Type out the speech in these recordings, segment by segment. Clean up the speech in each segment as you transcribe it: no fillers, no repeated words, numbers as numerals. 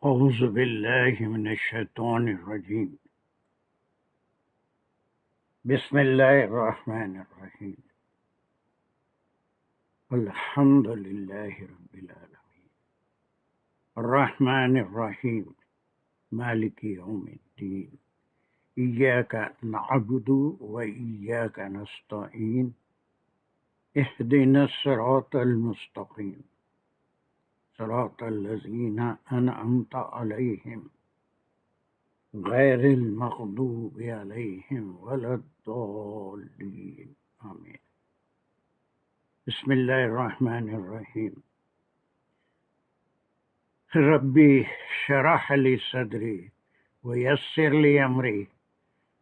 أعوذ بالله من الشيطان الرجيم. بسم الله الرحمن الرحيم. الحمد لله رب العالمين الرحمن الرحيم مالك يوم الدين إياك نعبد وإياك نستعين اهدنا الصراط المستقيم صراط الذين أنعمت عليهم غير المغضوب عليهم ولا الضالين آمين. بسم الله الرحمن الرحيم. ربي شرح لي صدري ويسر لي أمري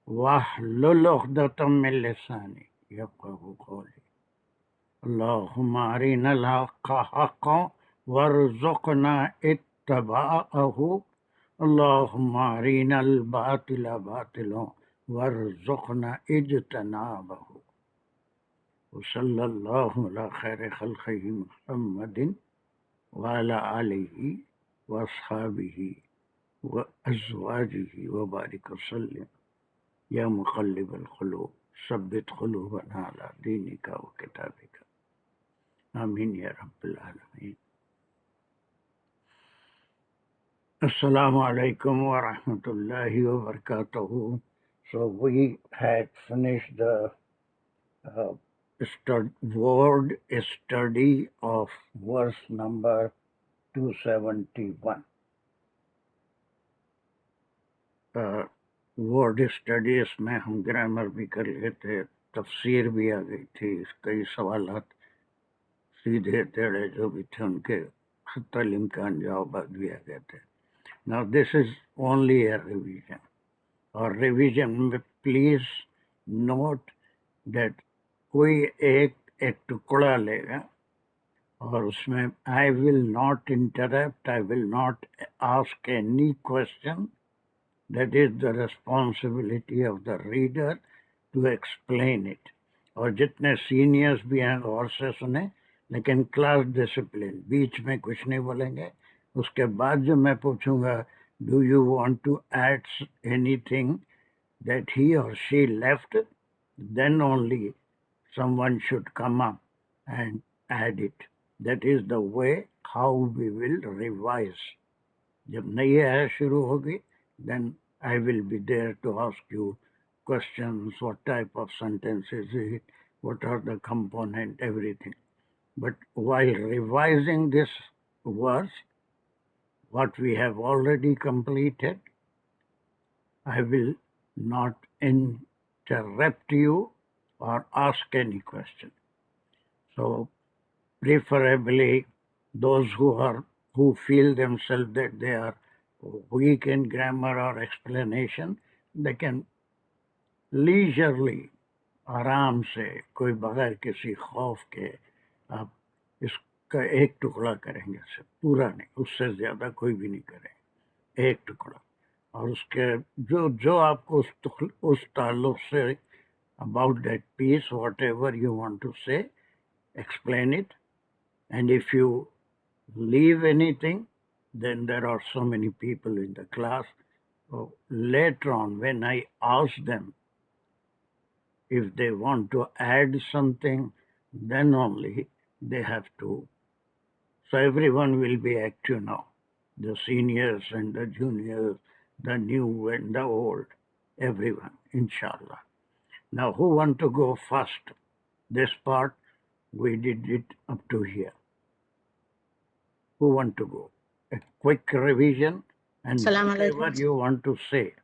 واحلل عقدة من لساني يفقهوا قولي. اللهم أرنا الحق حقا وارزقنا اتباعه اللهم أرنا الباطل باطلا وارزقنا اجتنابه. وصلى الله على خير خلقه محمد وعلى آله وأصحابه وأزواجه وبارك وسلم. يا مقلب القلوب ثبت قلوبنا على دينك وكتابك. آمين يا رب العالمين. السلام عليكم ورحمة الله وبركاته. So we had finished the word study of verse number 271. Word studies میں ہم گرامر بھی کر لیتے، تفسیر بھی آ گئی تھی، کئی سوالات سیدھے ٹیڑھے جو بھی تھے ان کے حتی الامکان جوابات بھی آ گئے تھے. Now this is only a revision. اور ریویژن میں پلیز نوٹ دیٹ کوئی ایک ٹکڑا لے گا اور اس میں I will not interrupt, I will not ask any question. That is the responsibility of the reader to explain it. اور جتنے سینئرز بھی ہیں غور سے سنیں، لیکن کلاس ڈسپلن، بیچ میں کچھ نہیں بولیں گے. اس کے بعد جو میں پوچھوں گا do you want to add anything that he or she left, then only someone should come up and add it. That is the way how we will revise. جب نئی آیت شروع ہوگی then I will be there to ask you questions, what type of sentence is it, what are the component, everything. But while revising this verse, what we have already completed, I will not interrupt you or ask any question. So preferably those who feel themselves that they are weak in grammar or explanation, they can leisurely آرام سے کوئی بغیر کسی خوف کے آپ اس کا ایک ٹکڑا کریں گے، پورا نہیں، اس سے زیادہ کوئی بھی نہیں کریں، ایک ٹکڑا. اور اس کے جو آپ کو اس تعلق سے about that piece, whatever you want to say, explain it. And if you leave anything, then there are so many people in the class. Later on, when I ask them if they want to add something, then only they have to. So everyone will be active now, the seniors and the juniors, the new and the old, everyone, inshallah. Now, who want to go first? This part, we did it up to here. Who want to go? A quick revision and Assalamu whatever alaikum. you want to say.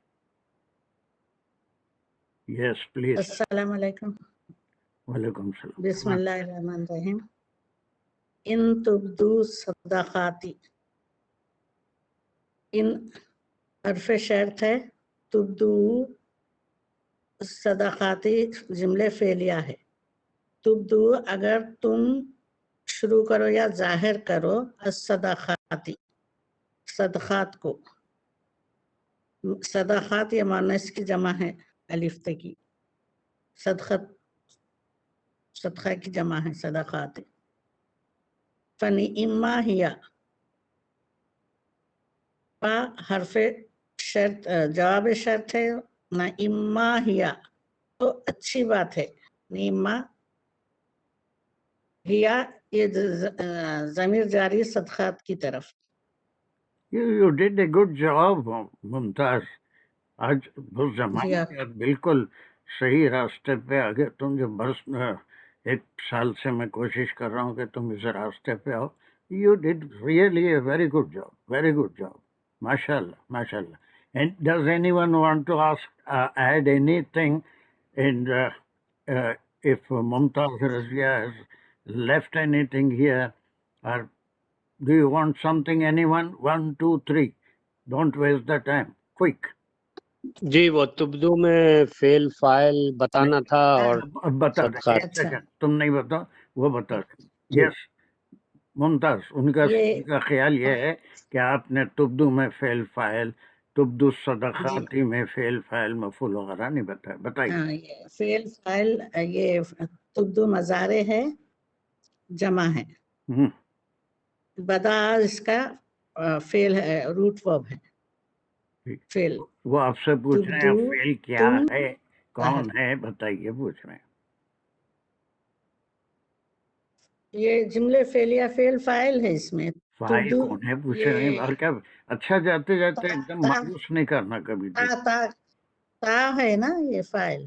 Yes, please. السلام علیکم. Walaikum salam. بسم اللہ الرحمن الرحیم. ان تبدو صدقاتی، ان حرف شرط ہے، تبدو صدقاتی جملے فعلیہ ہے. تبدو اگر تم شروع کرو یا ظاہر کرو الصدقاتی، صدقات کو. صدقات یہ مؤنث کی جمع ہے الف کی، صدقہ کی جمع ہے صدقات. فنعما ہیا، فا حرف شرط جواب شرط ہے نہ اما ہیا تو اچھی بات ہے نیما ہیا یہ ضمیر جاری صدقات کی طرف You did a good job, ممتاز. آج اس زمانے ہیا میں بالکل صحیح راستے پہ آگے. تم جو برس 1 سال سے میں کوشش کر رہا ہوں کہ تم اس راستے پہ آؤ. You did really a very good job. Very good job. MashaAllah. MashaAllah. And does anyone want to add anything in if Mumtaz Razia has left anything here, or do you want something, anyone? 1, 2, 3. Don't waste the time. Quick. جی وہ تبدو میں فعل فاعل بتانا تھا اور اب بتا دیں. صدقات. 1 سیکنڈ تم نہیں بتاؤ وہ بتا دیں. جی. یس ممتاز. ان کا خیال یہ ہے کہ آپ نے تبدو میں فعل فاعل تبدو صدقاتی میں فعل فاعل مفعول وغیرہ نہیں بتایا. بتائیے. فعل فاعل یہ تبدو مضارع ہے جمع ہے بدا اس کا فعل ہے روٹ ورب ہے فعل. وہ آپ سے پوچھ رہے ہیں فعل کیا ہے کون ہے بتائیے پوچھ رہے ہیں. یہ جملے فعلیہ فعل فاعل ہے اس میں. فاعل کون ہے پوچھ رہے ہیں. اور کیا اچھا جاتے جاتے ایک دم مایوس نہیں کرنا کبھی. تا ہے نا یہ فاعل.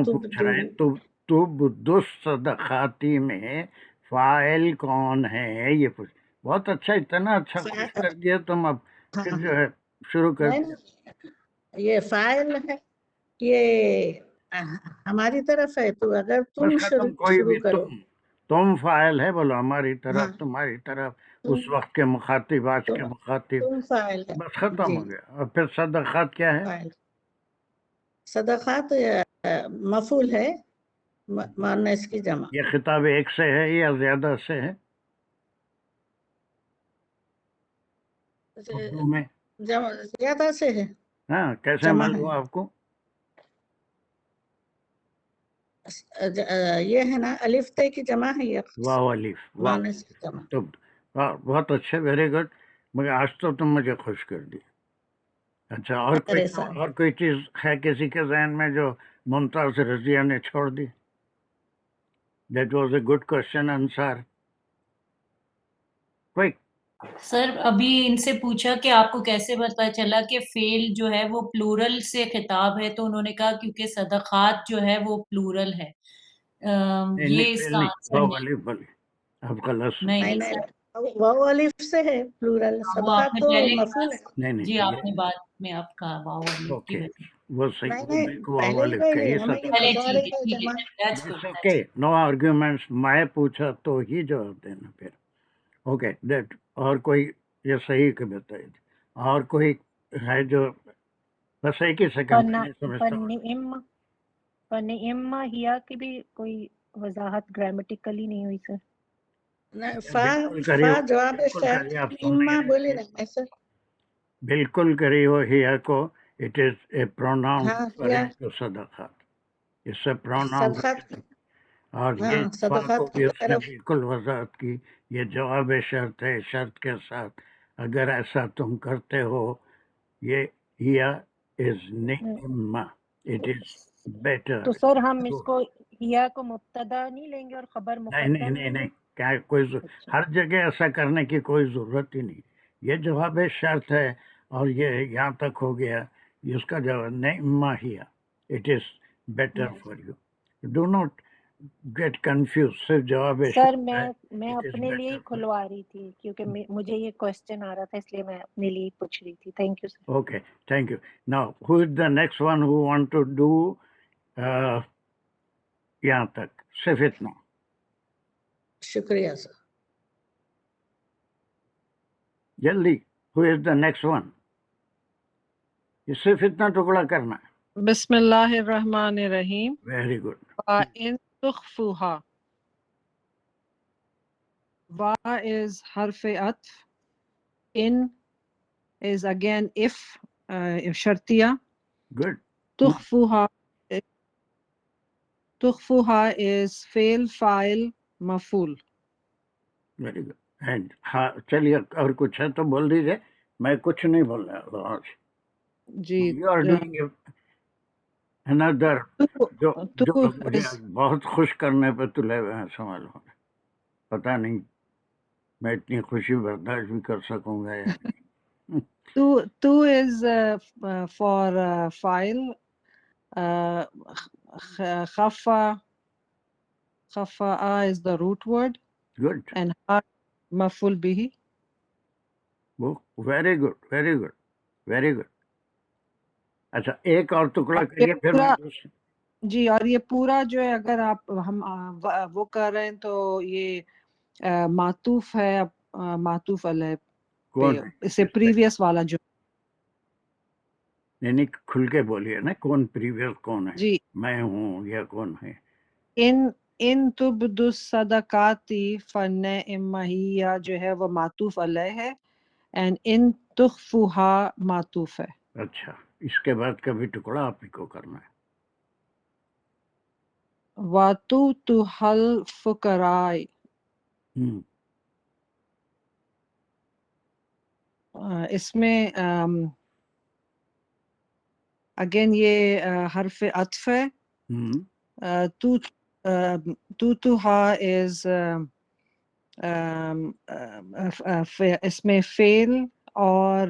پوچھ رہے ہیں تبدو الصدقاتی میں فاعل کون ہے یہ پوچھ. بہت اچھا. اتنا اچھا خوش کر دیا تم. اب پھر جو ہے شروع کر دیا. یہ فاعل ہے یہ ہماری طرف ہے تو اگر تم شروع کرو. تم فاعل ہے بولو ہماری طرف تمہاری طرف اس وقت کے مخاطب آج کے مخاطب تم فاعل ہے. بس ختم ہو گیا. اور پھر صدقات کیا ہے؟ صدقات مفعول ہے مؤنث کی جمع. یہ خطاب ایک سے ہے یا زیادہ سے ہے؟ میں زیادہ سے ہے. ہاں کیسے معلوم آپ کو؟ یہ ہے نا الف تے کی جمع ہے یہ واو الف مؤنث کی جمع. بہت اچھے. Very good. مگر آج تو تم مجھے خوش کر دی. اچھا اور کوئی چیز ہے کسی کے ذہن میں جو ممتاز رضیہ نے چھوڑ دی؟ That was a good question answer. کوئی سر ابھی ان سے پوچھا کہ آپ کو کیسے پتا چلا کہ فعل جو ہے وہ پلورل سے خطاب ہے تو انہوں نے کہا کیونکہ صدقات جو ہے وہ پلورل ہے. یہ اس کا آنسر نہیں. واو الف سے ہے پلورل. صدقات تو مفعول ہے. نہیں جی آپ نے بعد میں آپ کا واو الف کی وجہ وہ صحیح. نو آرگیومنٹس. میں پوچھا تو ہی جواب دینا پھر. Okay that. اور کوئی یہ صحیح کہ بتائی تھی. اور کوئی ہے جو بس ایک ہی سیکنڈ فنعم ہیا کی بھی کوئی وضاحت گرامیٹیکلی نہیں ہوئی سر. بالکل کری ہو ہیا کو. It is a pronoun to صدقات. اس سے پروناؤن اور یہ کو بھی اس نے بالکل وضاحت کی. یہ جواب شرط ہے. شرط کے ساتھ اگر ایسا تم کرتے ہو یہ ہیا از نعم. It is better. تو سر ہم اس کو ہیا کو مبتدا نہیں لیں گے اور خبر مقدم؟ نہیں کیا کوئی ہر جگہ ایسا کرنے کی کوئی ضرورت ہی نہیں. یہ جواب شرط ہے اور یہ یہاں تک ہو گیا. اس کا جواب نعم ہیا. It is better for you. Do not get confuse. صرف جواب سر میں اپنے لیے کھلوا رہی تھی کیونکہ مجھے یہ کوشچن آ رہا تھا اس لیے میں اپنے لیے پوچھ رہی تھی. Thank you sir. Okay thank you. Now who is the next one who want to do یہاں تک صرف اتنا. شکریہ سر. جلدی. Who is the next one. یہ صرف اتنا ٹکڑا کرنا ہے. بسم اللہ الرحمن الرحیم. Very good. وَإِن تُخْفُوهَا. Wa is harf atf. In is again if shartiya. Good. تخفوها is fail file maful. Very good. ہاں چلیے اور کچھ ہے تو بول دیجیے، میں کچھ نہیں بول رہا آج. جی یو آر ڈوئنگ اندر جو تو مجھے بہت خوش کرنے پہ تلے ہوئے ہیں سوال ہو. پتہ نہیں میں اتنی خوشی برداشت بھی کر سکوں گا یا نہیں. تو is for file, خفا is the root word good, and ha مفعول به. وہ very good very good very good. اچھا ایک اور ٹکڑا کریے پھر میں جی اور یہ پورا جو ہے اگر آپ ہم وہ کر رہے ہیں تو یہ معطوف ہے معطوف علیہ کون پہ، اس سے پریویس والا جو یعنی کھل کے بولیے نا، کون پریویس کون ہے، جی میں ہوں یا کون ہے. ان تبدو الصدقاتی فنعما ہی جو ہے وہ معطوف علیہ ہے and ان تخفوہا معطوف ہے. اچھا اس کے بعد کبھی ٹکڑا آپ ہی کو کرنا ہے. وَتُؤْتُوهَا الْفُقَرَاءَ، اس میں اگین یہ حرف عطف ہے. توتوہا از اس میں فعل اور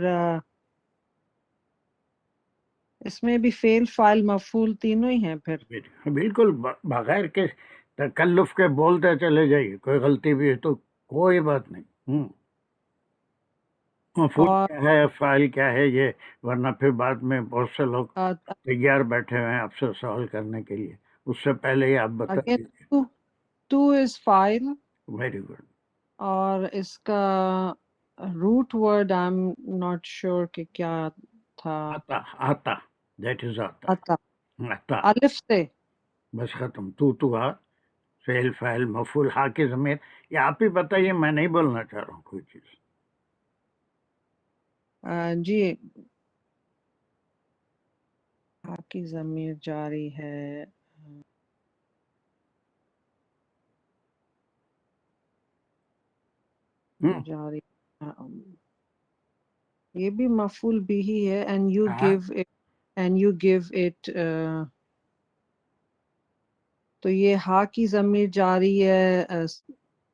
اس میں بھی فعل فاعل مفعول تینوں ہی ہیں پھر. بالکل بغیر کے تکلف کے بولتے چلے جائیے، کوئی غلطی بھی ہے تو کوئی بات نہیں. مفعول کیا ہے فاعل کیا ہے یہ، ورنہ پھر بعد میں بہت سے لوگ تیار بیٹھے ہوئے ہیں آپ سے سوال کرنے کے لیے، اس سے پہلے ہی آپ بتا دیجیے. تو از فاعل ویری گڈ. اور اس کا root word I am not sure کہ کیا تھا. آتا دیٹ از آتا. عطا آتا الف سے بس ختم. تو ہا فعل فاعل مفعول، ہا کی ضمیر. یہ آپ ہی بتائیے، میں نہیں بولنا چاہ رہا ہوں کوئی چیز. جی ہا کی ضمیر جاری ہے. جاری یہ بھی مفعول بھی ہی ہے and you give it تو یہ ہا کی ضمیر جاری ہے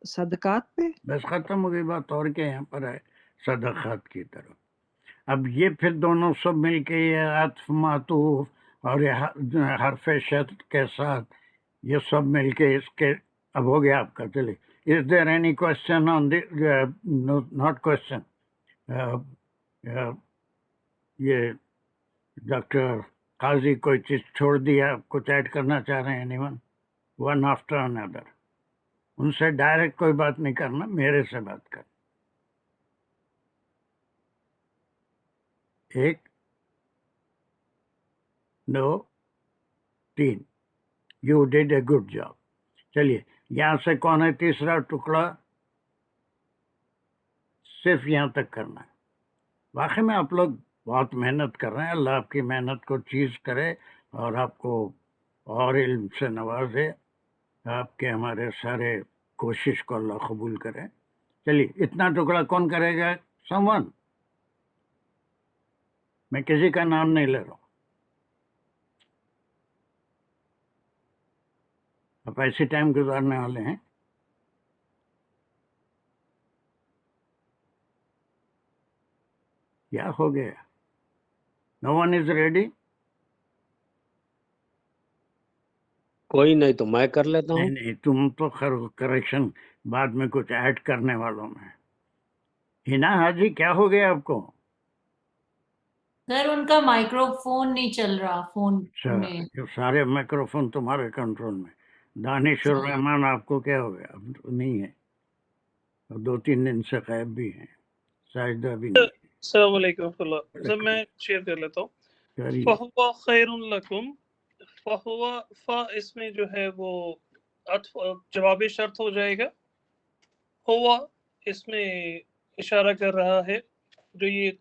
صدقات پہ. بس ختم ہو گئی بات. اور کیا یہاں پر ہے صدقات کی طرف. اب یہ پھر دونوں سب مل کے یہ عطف معطوف اور یہ حرف شرط کے ساتھ یہ سب مل کے اس کے اب ہو گیا آپ کا. چلے is there any question on the not question. یہ ڈاکٹر قاضی کوئی چیز چھوڑ دیا، کچھ ایڈ کرنا چاہ رہے ہیں؟ اینی ون آفٹر اندر. ان سے ڈائریکٹ کوئی بات نہیں کرنا، میرے سے بات کر. ایک دو تین. You did a good job. چلیے یہاں سے کون ہے تیسرا ٹکڑا؟ صرف یہاں تک کرنا ہے. واقعی میں آپ لوگ بہت محنت کر رہے ہیں. اللہ آپ کی محنت کو چیز کرے اور آپ کو اور علم سے نوازے. آپ کے ہمارے سارے کوشش کو اللہ قبول کرے. چلیے اتنا ٹکڑا کون کرے گا؟ سمون. میں کسی کا نام نہیں لے رہا ہوں. آپ ایسی ٹائم گزارنے والے ہیں. کیا ہو گیا؟ نو ون از ریڈی. کوئی نہیں تو میں کر لیتا ہوں. نہیں تم تو کریکشن بعد میں کچھ ایڈ کرنے والوں میں. ہنا حاجی کیا ہو گیا آپ کو؟ سر ان کا مائکرو فون نہیں چل رہا فون میں. اچھا سارے مائکرو فون تمہارے کنٹرول میں. دانش الرحمان آپ کو کیا ہو گیا؟ اب تو نہیں ہے، 2-3 دن سے غائب بھی ہیں. ساجدہ بھی نہیں. السلام علیکم ورحمۃ اللہ. سر میں شیئر کر لیتا ہوں. فَهُوَ خَيْرٌ لَكُمْ. فَهُوَ فا اس میں جو ہے وہ جواب شرط ہو جائے گا. ہوا اس میں اشارہ کر رہا ہے جو یہ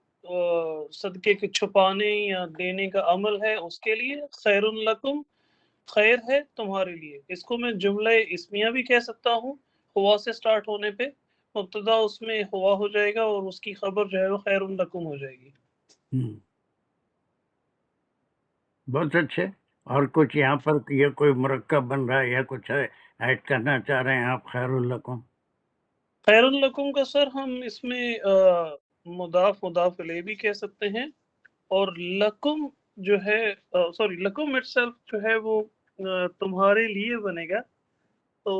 صدقے کے چھپانے یا دینے کا عمل ہے اس کے لیے. خیر لکم خیر ہے تمہارے لیے. اس کو میں جملہ اسمیہ بھی کہہ سکتا ہوں ہوا سے سٹارٹ ہونے پہ. مبتدا اس میں ہوا ہو جائے گا اور اس کی خبر جو ہے وہ خیر لکم ہو جائے گی. بہت اچھے. اور کچھ یہاں پر یہ کوئی مرکب بن رہا ہے یا کچھ ایڈ کرنا چاہ رہے ہیں آپ خیر الکم؟ خیر لکم کا سر ہم اس میں مضاف الیہ بھی کہہ سکتے ہیں، اور لکم جو ہے سوری لکم اٹ سیلف جو ہے وہ تمہارے لیے بنے گا، تو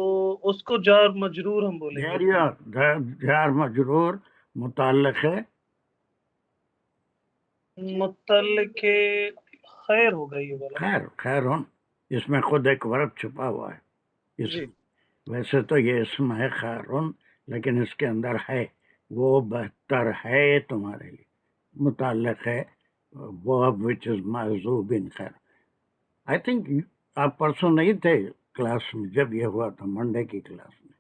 اس کو جار مجرور ہم بولیں گے. جار مجرور متعلق ہے متعلق خیر ہوگا یہ والا. خیرون، اس میں خود ایک ورب چھپا ہوا ہے. جی ویسے تو یہ اسم ہے خیرون، لیکن اس کے اندر ہے وہ بہتر ہے تمہارے لیے، متعلق ہے which is معذوب ان خیر. آئی تھنک آپ پرسوں نہیں تھے کلاس میں جب یہ ہوا تھا، منڈے کی کلاس میں.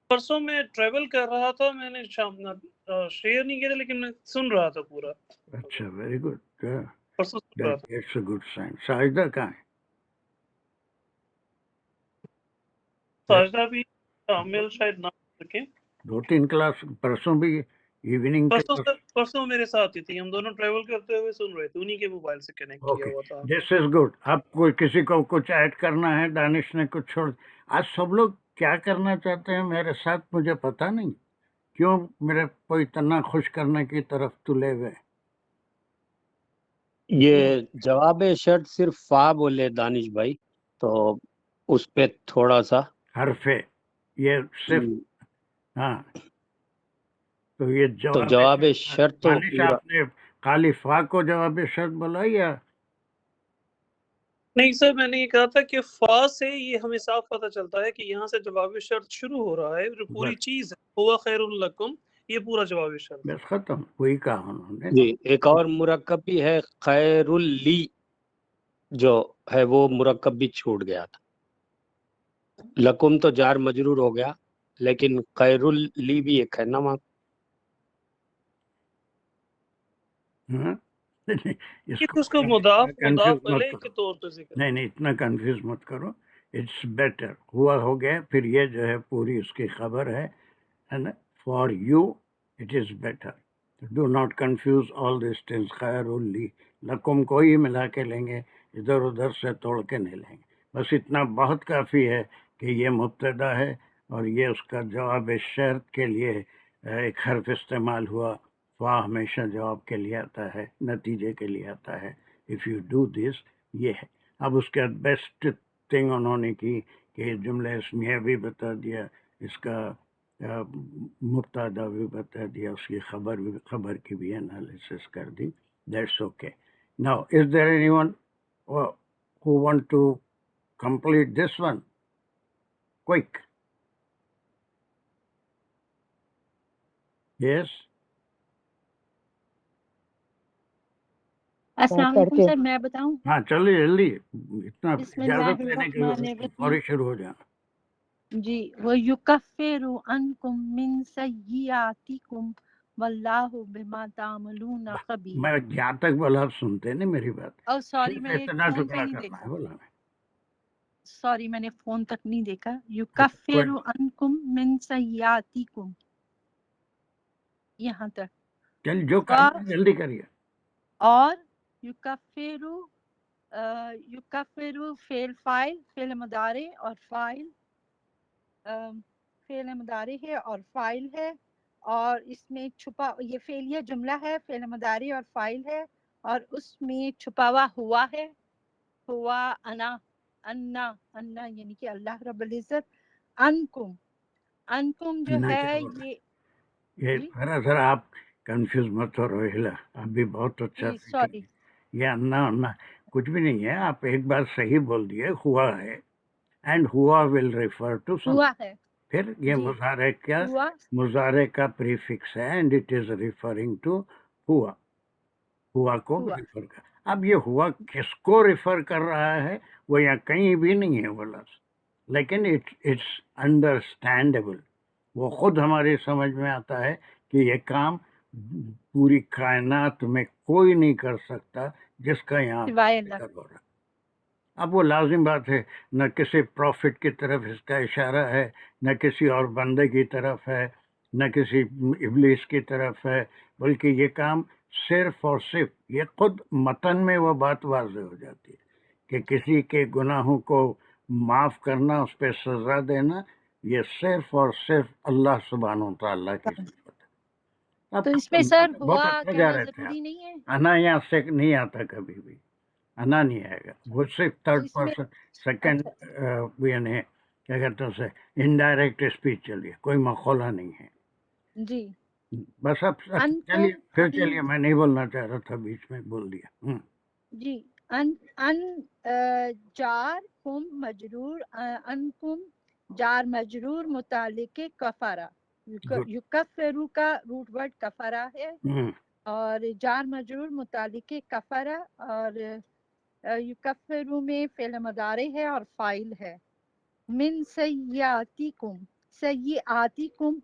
پرسوں میں ٹریول کر رہا تھا، میں نے شام شیئر نہیں کیا تھا لیکن میں سن رہا تھا پورا. اچھا، ویری گڈ. پرسوں سن رہا تھا. It's a good sign. ساجدہ کہاں ہے؟ ساجدہ بھی شامل شاید نہ ہو سکے. 2-3 کلاس پرسوں بھی ایوننگ پرسوں میرے ساتھ ہی تھی، ہم دونوں ٹریول کرتے ہوئے سن رہے تھے، انہی کے موبائل سے کنیکٹ کیا ہوا تھا. دس از گڈ. آپ کو کسی کو کچھ ایڈ کرنا ہے؟ دانش نے کچھ چھوڑ. آج سب لوگ کیا کرنا چاہتے ہیں میرے ساتھ مجھے پتہ نہیں کیوں میرے کو اتنا خوش کرنے کی طرف تلے ہوئے. یہ جواب شرط صرف فا بولے دانش بھائی، تو اس پہ تھوڑا سا حرف یہ صرف ہاں، تو یہ جواب شرط تو دانش پورا آپ نے خالی فا کو جواب شرط بولا یا نہیں سر، میں نے یہ کہا تھا کہ فا سے یہ ہمیں صاف پتہ چلتا ہے کہ یہاں سے جواب شرط شروع ہو رہا ہے، جو پوری چیز ہے ہوا خیر لکم، یہ پورا جواب شرط. بس ختم، وہی کہا انہوں نے. جی. ایک اور مرکب بھی ہے خیر اللی، جو ہے وہ مرکب بھی چھوٹ گیا تھا. لکم تو جار مجرور ہو گیا، لیکن خیر اللی بھی ایک ہے نا وہاں. اس کو مضاف علیہ کے طور پہ ذکر. نہیں اتنا کنفیوز مت کرو. اٹس بیٹر ہوا ہو گیا، پھر یہ جو ہے پوری اس کی خبر ہے نا. For you it is better. Do not confuse all these things. خیر اللی لکم کو ہی ملا کے لیں گے، ادھر ادھر سے توڑ کے نہیں لیں گے. بس اتنا بہت کافی ہے کہ یہ مبتدا ہے اور یہ اس کا جواب شرط کے لیے ایک حرف استعمال ہوا. فا ہمیشہ جواب کے لیے آتا ہے، نتیجے کے لیے آتا ہے. اف یو ڈو دس یہ ہے. اب اس کے بیسٹ تھنگ انہوں نے کی کہ جملہ اسمیہ بھی بتا دیا، اس کا مبتدا بھی بتا دیا، اس کی خبر کی بھی انالیسس کر دی. That's okay. Now is there anyone who want to complete this one? Quick. Yes. السلام علیکم سر، میں بتاؤں؟ ہاں چلیے جلدی، اتنا بسم اللہ اجازت لینے کے الرحمن لیے الرحیم. فوری شروع ہو جانا. جی. وَيُكَفِّرُ عَنْكُم مِّن سَيِّئَاتِكُمْ وَاللَّهُ بِمَا تَعْمَلُونَ خَبِيرٌ. میں جہاں تک بولا آپ سنتے نہیں میری بات. او سوری، صرف میں نے اتنا فون پہ ٹکڑا نہیں کرنا دیکھا. ہے بولا میں. سوری، میں نے فون تک نہیں دیکھا. یُكَفِّرُ عَنْكُم مِّن سَيِّئَاتِكُم، یہاں تک. چل جو کرنا جلدی کریے. اور یکفر فعل فاعل، فعل مضارع اور فاعل، فعل مضارع ہے اور فاعل ہے، اور اس میں چھپا یہ فعلیہ جملہ ہے، فعل مضارع اور فاعل ہے، اور اس میں چھپا ہوا ہوا ہے. ہوا انا یعنی کہ اللہ رب العزت. انکم جو ہے یہ ذرا آپ کنفیوز مت ہو رہے. آپ بھی بہت اچھا سوری، یہ انا کچھ بھی نہیں ہے. آپ ایک بار صحیح بول دیے، ہوا ہے، اینڈ ہوا ول ریفر ٹو سم. ہوا ہے. پھر یہ مضارع کیا؟ مضارع کا پریفکس ہے and it is referring to ہوا. ہوا کو ریفر کر. اب یہ ہوا کس کو ریفر کر رہا ہے وہ یہاں کہیں بھی نہیں ہے وہ لفظ، لیکن اٹس انڈرسٹینڈیبل. وہ خود ہماری سمجھ میں آتا ہے کہ یہ کام پوری کائنات میں کوئی نہیں کر سکتا جس کا یہاں ذکر ہو رہا. اب وہ لازم بات ہے، نہ کسی پروفٹ کی طرف اس کا اشارہ ہے، نہ کسی اور بندے کی طرف ہے. نہ کسی ابلیس کی طرف ہے، بلکہ یہ کام صرف اور صرف یہ خود متن میں وہ بات واضح ہو جاتی ہے کہ کسی کے گناہوں کو معاف کرنا، اس پہ سزا دینا، یہ صرف اور صرف اللہ سبحانہ و تعالیٰ کی صفت ہے۔ اب تو اس میں سر بہت ہوا اچھا جا کہنا رہے تھے ضروری آپ۔ نہیں ہے؟ انا یہاں سے نہیں آتا کبھی بھی، انا نہیں آئے گا، وہ صرف تو تھرڈ اس میں پرسن سیکنڈ اچھا یعنی کیا کہتے ہیں اسے انڈائریکٹ اسپیچ چلیے، کوئی مقولہ نہیں ہے۔ جی بس اب چلیے پھر چلیے، میں نہیں بولنا چاہ رہا تھا، بیچ میں بول دیا۔ جی ان جار کم مجرور ان کم جار مجرور متعلق کفارہ، یکفرو کا روٹ ورڈ کفارہ ہے اور جار مجرور متعلق کفارہ، اور یکفرو میں فعل مضارع ہے اور فاعل ہے۔ من سیئاتکم، سیئاتکم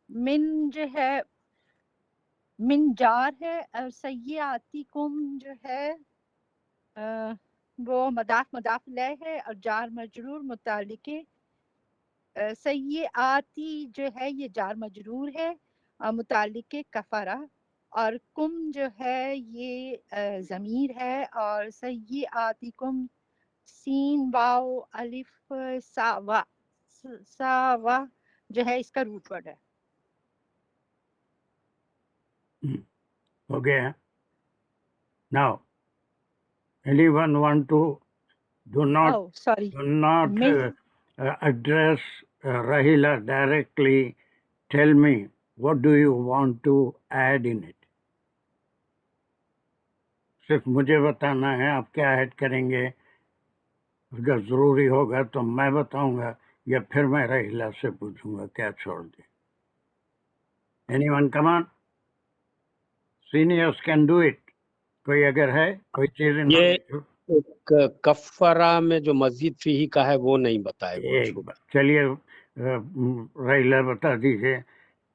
من جو ہے من جار ہے، اور سیئاتکم جو ہے وہ مضاف الیہ ہے اور جار مجرور متعلق سیئاتی جو ہے یہ جار مجرور ہے اور متعلق کفرہ، اور کم جو ہے یہ ضمیر ہے، اور سیئاتکم سین واو الف سا جو ہے اس کا روٹ ورڈ ہے۔ ہو گیا۔ Now, anyone want to do not sorry address Rahila directly. Tell me, what do you want to add in it? صرف مجھے بتانا ہے آپ کیا ایڈ کریں گے، اگر ضروری ہوگا تو میں بتاؤں گا یا پھر میں رحیلہ سے پوچھوں گا کیا چھوڑ دیں۔ Anyone come on? Seniors can do it. کوئی اگر ہے کوئی چیز یہ کفارہ میں جو مزید فیہی کا ہے وہ نہیں بتائے، وہ ایک بات چلیے رحیلہ بتا دیجئے،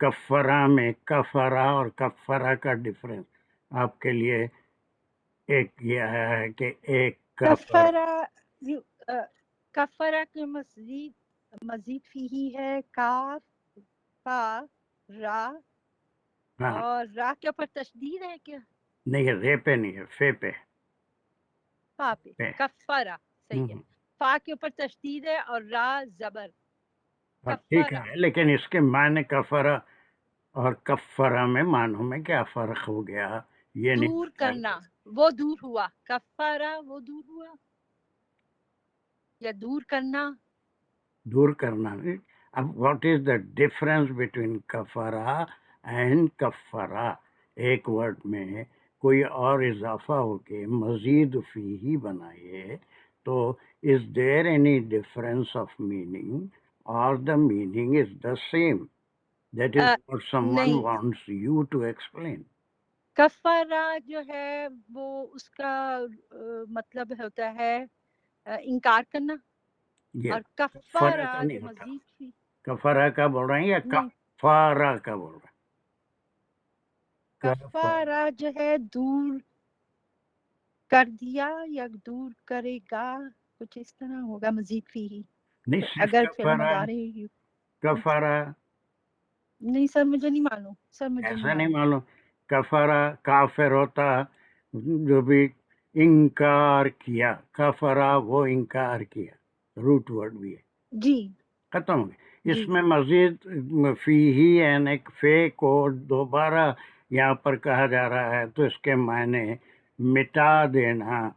کفارہ میں کفارہ اور کفارہ کا ڈفرنس آپ کے لیے ایک یہ آیا ہے کہ ایک کفرہ کے مزید فیہی ہے کاف فا را، اور را کے اوپر تشدید ہے کیا؟ نہیں، رے پہ نہیں ہے، فے پہ، فا پہ کفرہ صحیح ہے، فا کے اوپر تشدید ہے اور را زبر ٹھیک ہے، لیکن اس کے معنی کفرہ اور کفرہ میں معنوں میں کیا فرق ہو گیا؟ یہ نہیں دور کرنا، وہ دور ہوا، کفرہ وہ دور ہوا یا دور کرنا؟ دور کرنا۔ اب what is the difference between کفرہ اینڈ کفرہ؟ ایک ورڈ میں کوئی اور اضافہ ہو کے مزید فیہی بنائے تو is there any difference of meaning or the meaning is the same? That is what someone wants you to explain. کفارہ جو ہے وہ اس کا مطلب ہوتا ہے انکار کرنا، اور کفارہ جو مزید تھی کفارہ کا بول رہے ہیں یا کفارہ کا بول رہے ہیں؟ کفارہ جو ہے دور کر دیا یا دور کرے گا، کچھ اس طرح ہوگا مزید فی، اگر فعل مضارع کفارہ نہیں سر مجھے نہیں معلوم، سر مجھے ایسا نہیں معلوم۔ کفارہ کافر ہوتا جو بھی انکار کیا، کفارہ وہ انکار کیا، روٹ ورڈ بھی ہے جی ختم ہو گیا۔ اس میں مزید فی ہی یعنی فے کو دوبارہ یہاں پر کہا جا رہا ہے تو اس کے معنی مٹا دینا،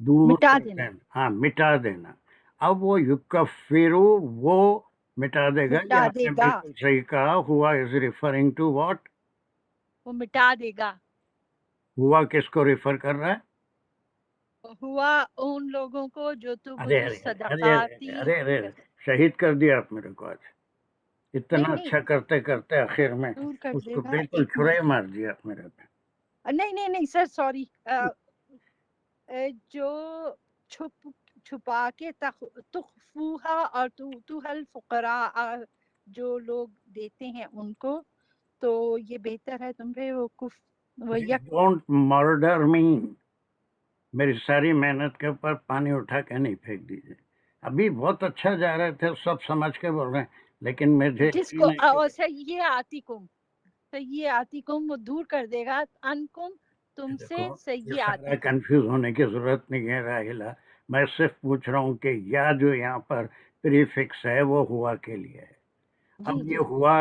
دور کر دینا، ہاں مٹا دینا۔ اب وہ یکفرو وہ مٹا دے گا، یہ آپ نے بالکل صحیح کہا۔ ہوا از ریفرنگ ٹو واٹ؟ وہ مٹا دے گا۔ ہوا کس کو ریفر کر رہا ہے؟ ہوا ان لوگوں کو جو تو ارے شہید کر دیا آپ میرے کو آج، اتنا اچھا کرتے کرتے آخر میں اس کو بالکل چھرے مار دیا آپ میرے پہ۔ نہیں سر سوری، جو چھپا کے تخفوہا اور توہا الفقراء جو لوگ دیتے ہیں ان کو، تو یہ بہتر ہے تمہیں وہ ڈونٹ مرڈر می، میری ساری محنت کے اوپر پانی اٹھا کے نہیں پھینک دیجیے۔ ابھی بہت اچھا جا رہے تھے، سب سمجھ کے بول رہے ہیں، لیکن مجھے جس کو سیئاتکم وہ دور کر دے گا انکم تم سے دیکھو یہ سارا سیئاتکم. کنفیوز ہونے کی ضرورت نہیں ہے راہیلہ، میں صرف پوچھ رہا ہوں کہ یا جو یہاں پر پریفکس ہے وہ ہوا کے لیے ہے. اب جی یہ ہوا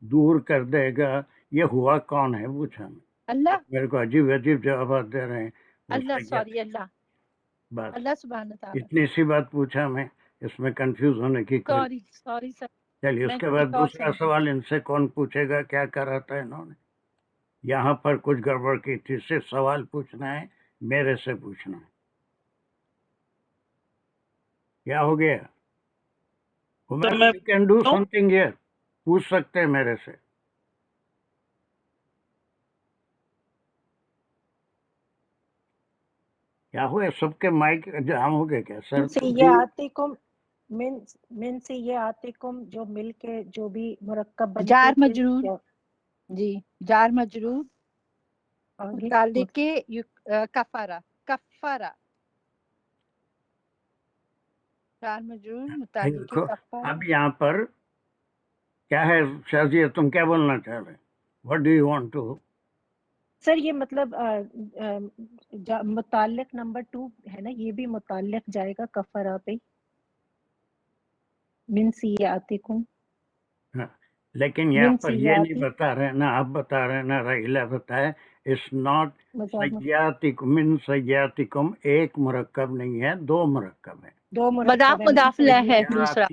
دور کر دے گا، یہ ہوا کون ہے پوچھا میں. اللہ میرے کو عجیب عجیب جوابات دے رہے ہیں. وہ اللہ سیاح سوری اللہ بات اللہ سبحانہ تعالیٰ. اتنی سی بات پوچھا میں، اس میں کنفیوز ہونے کی کوئی. Sorry sir. چلیے اس میں کے بعد کچھ اور دوسرا سمجھی. سوال ان سے کون پوچھے گا، کیا کرا تھا انہوں نے؟ یہاں پر کچھ گڑبڑ کی تھی، صرف سوال پوچھنا ہے، میرے سے پوچھنا ہے. کیا ہو گیا؟ سر میں you can do some thing here, پوچھ سکتے ہیں میرے سے. کیا ہوا سب کے مائک جام ہو گئے کیا سر؟ من سیئاتکم جو مل کے جو بھی مرکب بن جار کے مجرور. جی جار مجرور متعلق کے کفارہ جار مجرور متعلق کے دیکھو کفارہ. اب یہاں پر کیا ہے شازیہ، تم کیا بولنا چاہ رہے؟ What do you want to? Sir یہ مطلب متعلق نمبر 2 ہے نا، یہ بھی متعلق جائے گا کفارہ پہ من سیئاتکم. لیکن یہاں پر یہ نہیں بتا رہے نا، آپ بتا رہے نا، راہیلہ بتائے اٹس ناٹ سیئاتکم، من سیئاتکم ایک مرکب نہیں ہے، دو مرکب ہے. دو مضاف مضاف لہ ہے دوسرا.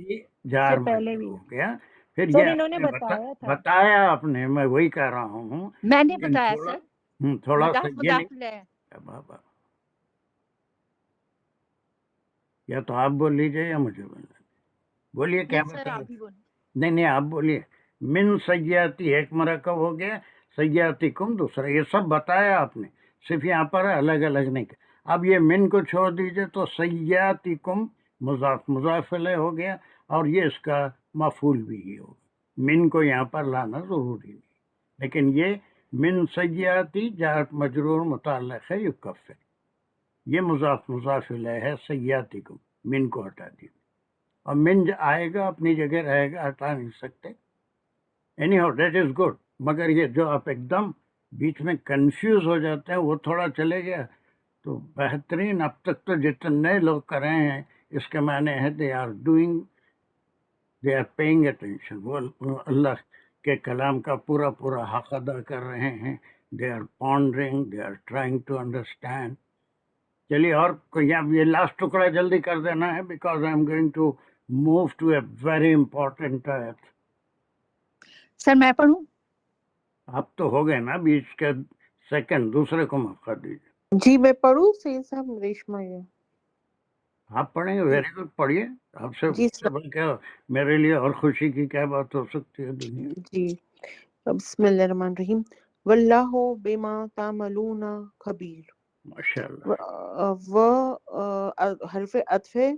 جار پہلے مجرور بھی ہو گیا. پھر سر یہ انہوں نے آپ نے بتایا تھا. بتایا آپ نے، میں وہی کہہ رہا ہوں. میں نے لیکن بتایا سر تھوڑا سا مضاف یہ مضاف نہیں. لہ. بابا یا تو آپ بول لیجیے یا مجھے بولنا. بولیے کیا نہیں سر بتا آپ رہے؟ بھی بولیں. نہیں آپ بولیے. من سیاتی ایک مرکب ہو گیا، سیاتکم دوسرا. یہ سب بتایا آپ نے، صرف یہاں پر الگ الگ نہیں. اب یہ من کو چھوڑ دیجئے تو سیاتکم مضاف مضاف الیہ ہو گیا، اور یہ اس کا مفعول بھی ہی ہوگا. من کو یہاں پر لانا ضروری نہیں، لیکن یہ من سیاتی جار مجرور متعلق ہے یکفر. یہ مضاف مضاف الیہ ہے سیاتکم، من کو ہٹا دیجیے. اور من آئے گا اپنی جگہ رہے گا، ہٹا نہیں سکتے. Any how that is good. مگر یہ جو آپ ایک دم بیچ میں کنفیوز ہو جاتے ہیں وہ تھوڑا چلے گیا تو بہترین. اب تک تو جتنے لوگ کر رہے ہیں اس کے معنی ہے they are doing, they are paying attention. وہ اللہ کے کلام کا پورا پورا حق ادا کر رہے ہیں. They are pondering, they are trying to understand. چلیے اور یہ لاسٹ ٹکڑا جلدی کر دینا ہے because I am going to move to a very important ayat. Sir میں پڑھوں؟ آپ تو ہو گئے نا 20 کے سیکنڈ، دوسرے کو موقع دیجیے. جی میں پڑھوں سید صاحب ریشما یہ آپ پڑھیں گے؟ ویری گڈ، پڑھیے. آپ سے جی بول کے میرے لیے اور خوشی کی کیا بات ہو سکتی ہے دنیا. جی بسم اللہ الرحمن الرحیم. واللہ بما تعملون خبیر. ماشاء اللہ. وہ حرف عطف ہے،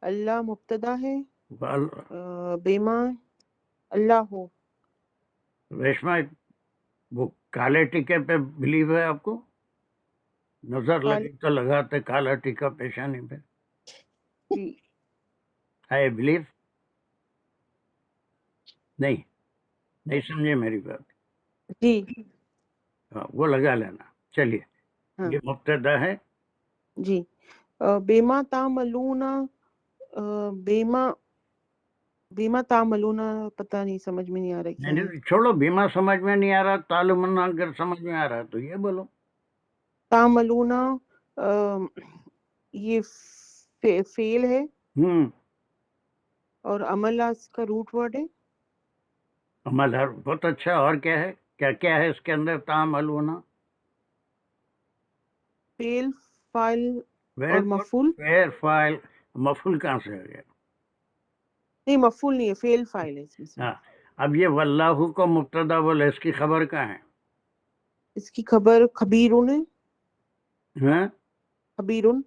اللہ مبتدا ہے، بیما اللہ ہو. ریشما وہ کالے ٹیکے پہ بلیو ہے آپ کو؟ نظر لگی تو لگاتے کالا ٹیکا پیشانی پہ. جی آئی بلیو. نہیں سمجھے میری بات. جی وہ لگا لینا. چلیے یہ مبتدا ہے. جی بیما تعملون، بیما تعملون پتہ نہیں سمجھ میں نہیں آ رہا کیا ہے. نہیں چھوڑو، بیما سمجھ میں نہیں آ رہا، تعلمنا اگر سمجھ میں آ رہا تو یہ بولو. تعملون یہ فعل ہے اور عمل اس کا روٹ ورڈ ہے. عمل ہے، بہت اچھا. اور کیا ہے؟ کیا ہے اس کے اندر؟ تعملون فعل فاعل اور مفعول. فاعل مفعول کہاں سے آ گیا؟ نہیں مفعول نہیں ہے، فعل فاعل ہے اس میں سے. ہاں اب یہ واللہ کو مبتدا بولے، اس کی خبر کہاں ہے؟ اس کی خبر خبیرون ہے. ہاں خبیرون.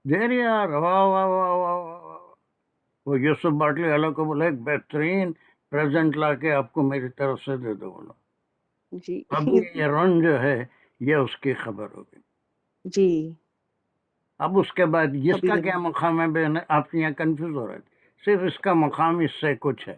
دیر یار، واہ واہ واہ واہ. وہ یوسف باٹلی والوں کو بولے ایک بہترین پریزنٹ لا کے آپ کو میری طرف سے دے دو. بولو جی اب یہ رن جو ہے یہ اس کی خبر ہوگی. جی اب اس کے بعد اس کا کیا مقام ہے؟ آپ یہاں کنفیوز ہو رہے تھے. صرف اس کا مقام اس سے کچھ ہے.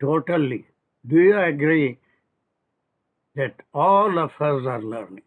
totally, do you agree that all of us are learning?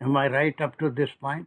Am I right up to this point?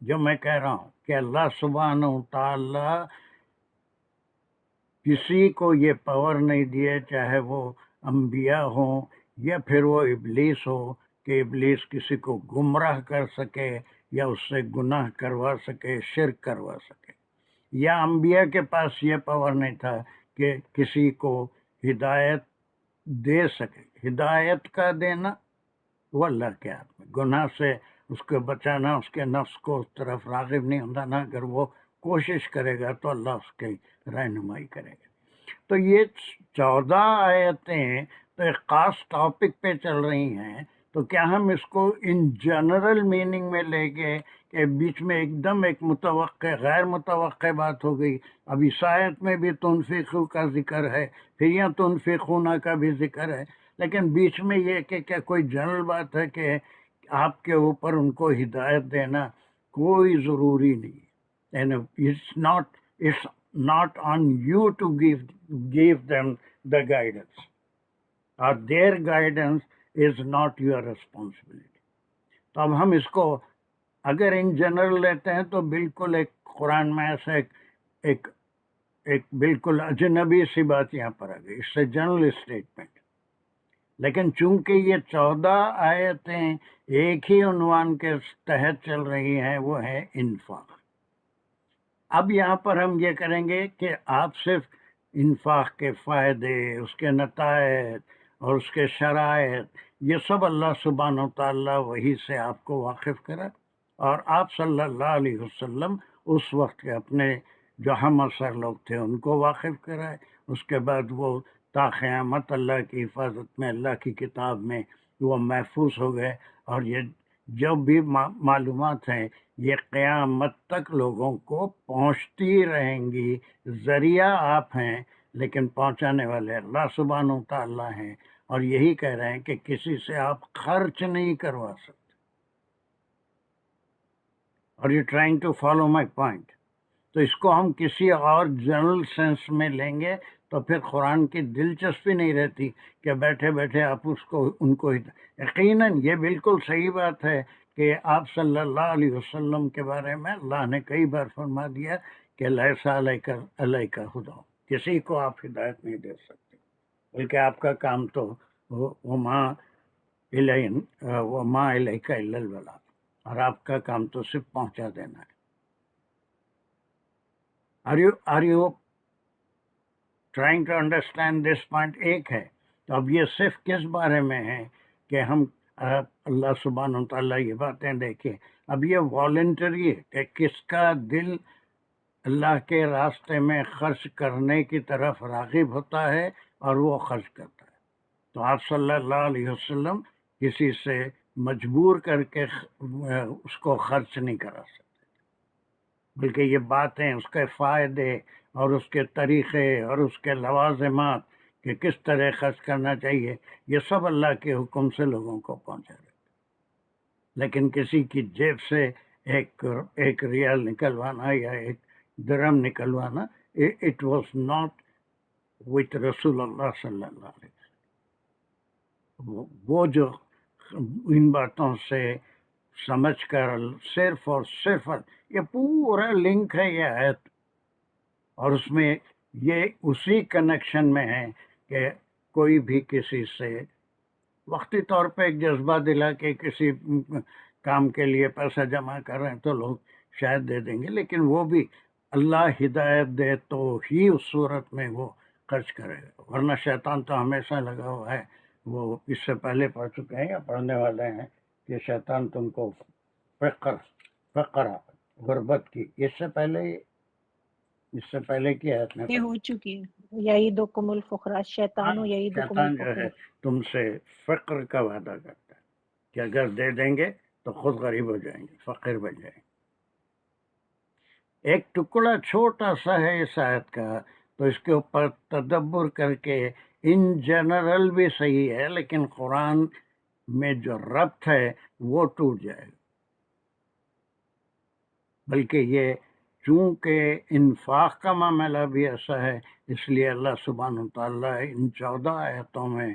جو میں کہہ رہا ہوں کہ اللہ سبحانہ و تعالی کسی کو یہ پاور نہیں دیے، چاہے وہ انبیاء ہوں یا پھر وہ ابلیس ہو، کہ ابلیس کسی کو گمراہ کر سکے یا اس سے گناہ کروا سکے، شرک کروا سکے، یا انبیاء کے پاس یہ پاور نہیں تھا کہ کسی کو ہدایت دے سکے۔ ہدایت کا دینا وہ اللہ کے ہاتھ میں، گناہ سے اس کو بچانا، اس کے نفس کو اس طرف راغب نہیں ہوتا نا، اگر وہ کوشش کرے گا تو اللہ اس کی رہنمائی کرے گا۔ تو یہ 14 آیتیں تو ایک خاص ٹاپک پہ چل رہی ہیں، تو کیا ہم اس کو ان جنرل میننگ میں لے کے کہ بیچ میں ایک دم ایک متوقع غیر متوقع بات ہو گئی؟ اب اس آیت میں بھی تنفقو کا ذکر ہے، پھر یہاں تنفقون کا بھی ذکر ہے، لیکن بیچ میں یہ کہ کیا کوئی جنرل بات ہے کہ آپ کے اوپر ان کو ہدایت دینا کوئی ضروری نہیں ہے۔ It's not on you to give them the guidance, or their guidance is not your responsibility۔ تو اب ہم اس کو اگر ان جنرل لیتے ہیں تو بالکل ایک قرآن میں ایسا ایک بالکل اجنبی سی بات یہاں پر آ گئی، اس سے جنرل اسٹیٹمنٹ۔ لیکن چونکہ یہ 14 آیتیں ایک ہی عنوان کے تحت چل رہی ہیں، وہ ہے انفاق۔ اب یہاں پر ہم یہ کریں گے کہ آپ صرف انفاق کے فائدے، اس کے نتائج اور اس کے شرائط، یہ سب اللہ سبحانہ و تعالیٰ وہی سے آپ کو واقف کرا، اور آپ صلی اللہ علیہ وسلم اس وقت کے اپنے جو ہم اثر لوگ تھے ان کو واقف کرائے۔ اس کے بعد وہ تا قیامت اللہ کی حفاظت میں، اللہ کی کتاب میں وہ محفوظ ہو گئے، اور یہ جو بھی معلومات ہیں یہ قیامت تک لوگوں کو پہنچتی رہیں گی۔ ذریعہ آپ ہیں لیکن پہنچانے والے اللہ سبحانہ و تعالیٰ ہیں، اور یہی کہہ رہے ہیں کہ کسی سے آپ خرچ نہیں کروا سکتے۔ اور you trying to follow my point? تو اس کو ہم کسی اور جنرل سینس میں لیں گے تو پھر قرآن کی دلچسپی نہیں رہتی کہ بیٹھے بیٹھے آپ ان کو یقیناً یہ بالکل صحیح بات ہے کہ آپ صلی اللہ علیہ وسلم کے بارے میں اللہ نے کئی بار فرما دیا کہ لیس علیک ہدیٰ، کسی کو آپ ہدایت نہیں دے سکتے، بلکہ آپ کا کام تو وما الیک الا البلاغ، اور آپ کا کام تو صرف پہنچا دینا ہے۔ Are you trying to understand this point؟ ایک ہے تو اب یہ صرف کس بارے میں ہے کہ ہم اللہ سبحانہ و تعالیٰ یہ باتیں دیکھیں۔ اب یہ والنٹری ہے کہ کس کا دل اللہ کے راستے میں خرچ کرنے کی طرف راغب ہوتا ہے اور وہ خرچ کرتا ہے۔ تو آپ صلی اللہ علیہ وسلم کسی سے مجبور کر کے اس کو خرچ نہیں کرا سکتے، بلکہ یہ باتیں، اس کے فائدے اور اس کے طریقے اور اس کے لوازمات کہ کس طرح خرچ کرنا چاہیے، یہ سب اللہ کے حکم سے لوگوں کو پہنچا رہے۔ لیکن کسی کی جیب سے ایک ریال نکلوانا یا ایک درہم نکلوانا، اٹ واز ناٹ وتھ رسول اللہ صلی اللہ علیہ وسلم۔ وہ جو ان باتوں سے سمجھ کر صرف اور صرف یہ پورا لنک ہے یہ آیت، اور اس میں یہ اسی کنیکشن میں ہے کہ کوئی بھی کسی سے وقتی طور پہ ایک جذبہ دلا کے کسی کام کے لیے پیسہ جمع کر رہے ہیں تو لوگ شاید دے دیں گے، لیکن وہ بھی اللہ ہدایت دے تو ہی اس صورت میں وہ خرچ کرے گا، ورنہ شیطان تو ہمیشہ لگا ہوا ہے۔ وہ اس سے پہلے پڑھ چکے ہیں یا پڑھنے والے ہیں کہ شیطان تم کو فقر غربت کی، اس سے پہلے کی آیت میں یہ ہو چکی ہے، یعیدکم الفقر، شیطان یعیدکم شیطان جو ہے الفقر۔ تم سے فقر کا وعدہ کرتا ہے کہ اگر دے دیں گے تو خود غریب ہو جائیں گے، فقیر بن جائیں گے۔ ایک ٹکڑا چھوٹا سا ہے اس آیت کا، تو اس کے اوپر تدبر کر کے ان جنرل بھی صحیح ہے، لیکن قرآن میں جو ربط ہے وہ ٹوٹ جائے گا۔ بلکہ یہ چونکہ انفاق کا معاملہ بھی ایسا ہے، اس لیے اللہ سبحانہ و تعالیٰ ان 14 آیتوں میں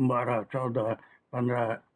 12, 14, 15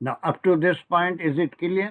Now up to this point is it clear?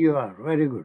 You are very good.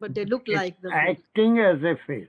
but they look like the acting as a fail.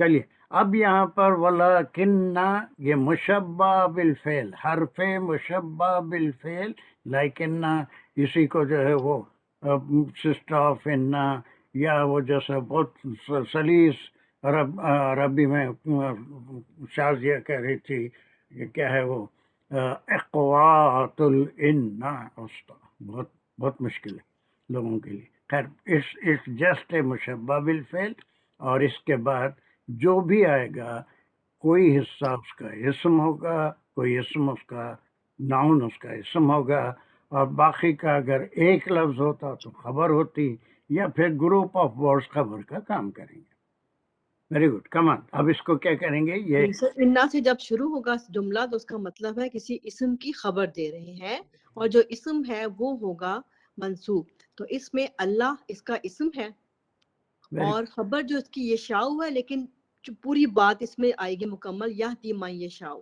چلیے اب یہاں پر ولیکنہ یہ مشبہ بالفعل، حرف مشبہ بالفعل، لیکنہ اسی کو جو ہے وہ سسٹر آف انا یا وہ جیسا بہت سلیس عربی میں شازیہ کہہ رہی تھی، یہ کیا ہے وہ اقوات الانا بہت بہت مشکل ہے لوگوں کے لیے. خیر اٹس جسٹ اے مشبہ بالفعل، اور اس کے بعد جو بھی آئے گا کوئی حصہ اس کا اسم ہوگا، کوئی اسم اس کا ناؤن اس کا اسم ہوگا، اور باقی کا اگر ایک لفظ ہوتا تو خبر ہوتی، یا پھر گروپ آف ورڈز خبر کا کام کریں گے. ویری گڈ، کمان. اب اس کو کیا کریں گے؟ یہ انا سے جب شروع ہوگا جملہ تو اس کا مطلب ہے کسی اسم کی خبر دے رہے ہیں، اور جو اسم ہے وہ ہوگا منصوب. تو اس میں اللہ اس کا اسم ہے، اور خبر جو اس کی یہ شاؤ ہے، لیکن جو پوری بات اس میں آئے گی مکمل، یہدی من یشاء،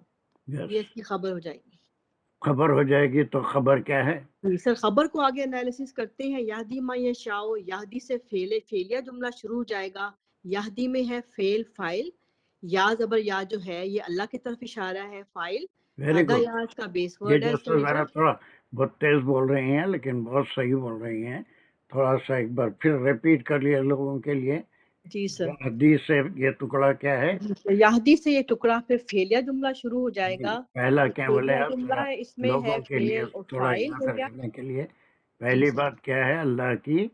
یہ اس کی خبر ہو جائے گی. خبر ہو جائے گی. تو خبر کیا ہے؟ سر خبر کو آگے انالیسس کرتے ہیں. یہدی من یشاء، یہدی سے فعلیہ جملہ شروع ہو جائے گا. یہدی میں ہے فعل فاعل، یا زبر یا جو ہے یہ اللہ کی طرف اشارہ ہے، فاعل. ویری ہدا گڈ. یا اس کا بیس یہ ورڈ ہے. جو ذرا تھوڑا بہت تیز بول رہی ہیں لیکن بہت صحیح بول رہی ہیں. تھوڑا سا ایک بار پھر ریپیٹ کر لیا لوگوں کے لیے. جی سر. حدیث سے یہ ٹکڑا کیا ہے؟ یہدی سے یہ ٹکڑا پھر فعلیہ جملہ شروع ہو جائے گا. پہلا کیا بولے فعلیہ آپ جملہ ذرا ہے، اس میں ہے لوگوں کے لیے فعل اور تھوڑا فاعل یاد ہو گیا. رکھنے کے لیے. پہلی بات کیا ہے؟ اللہ کی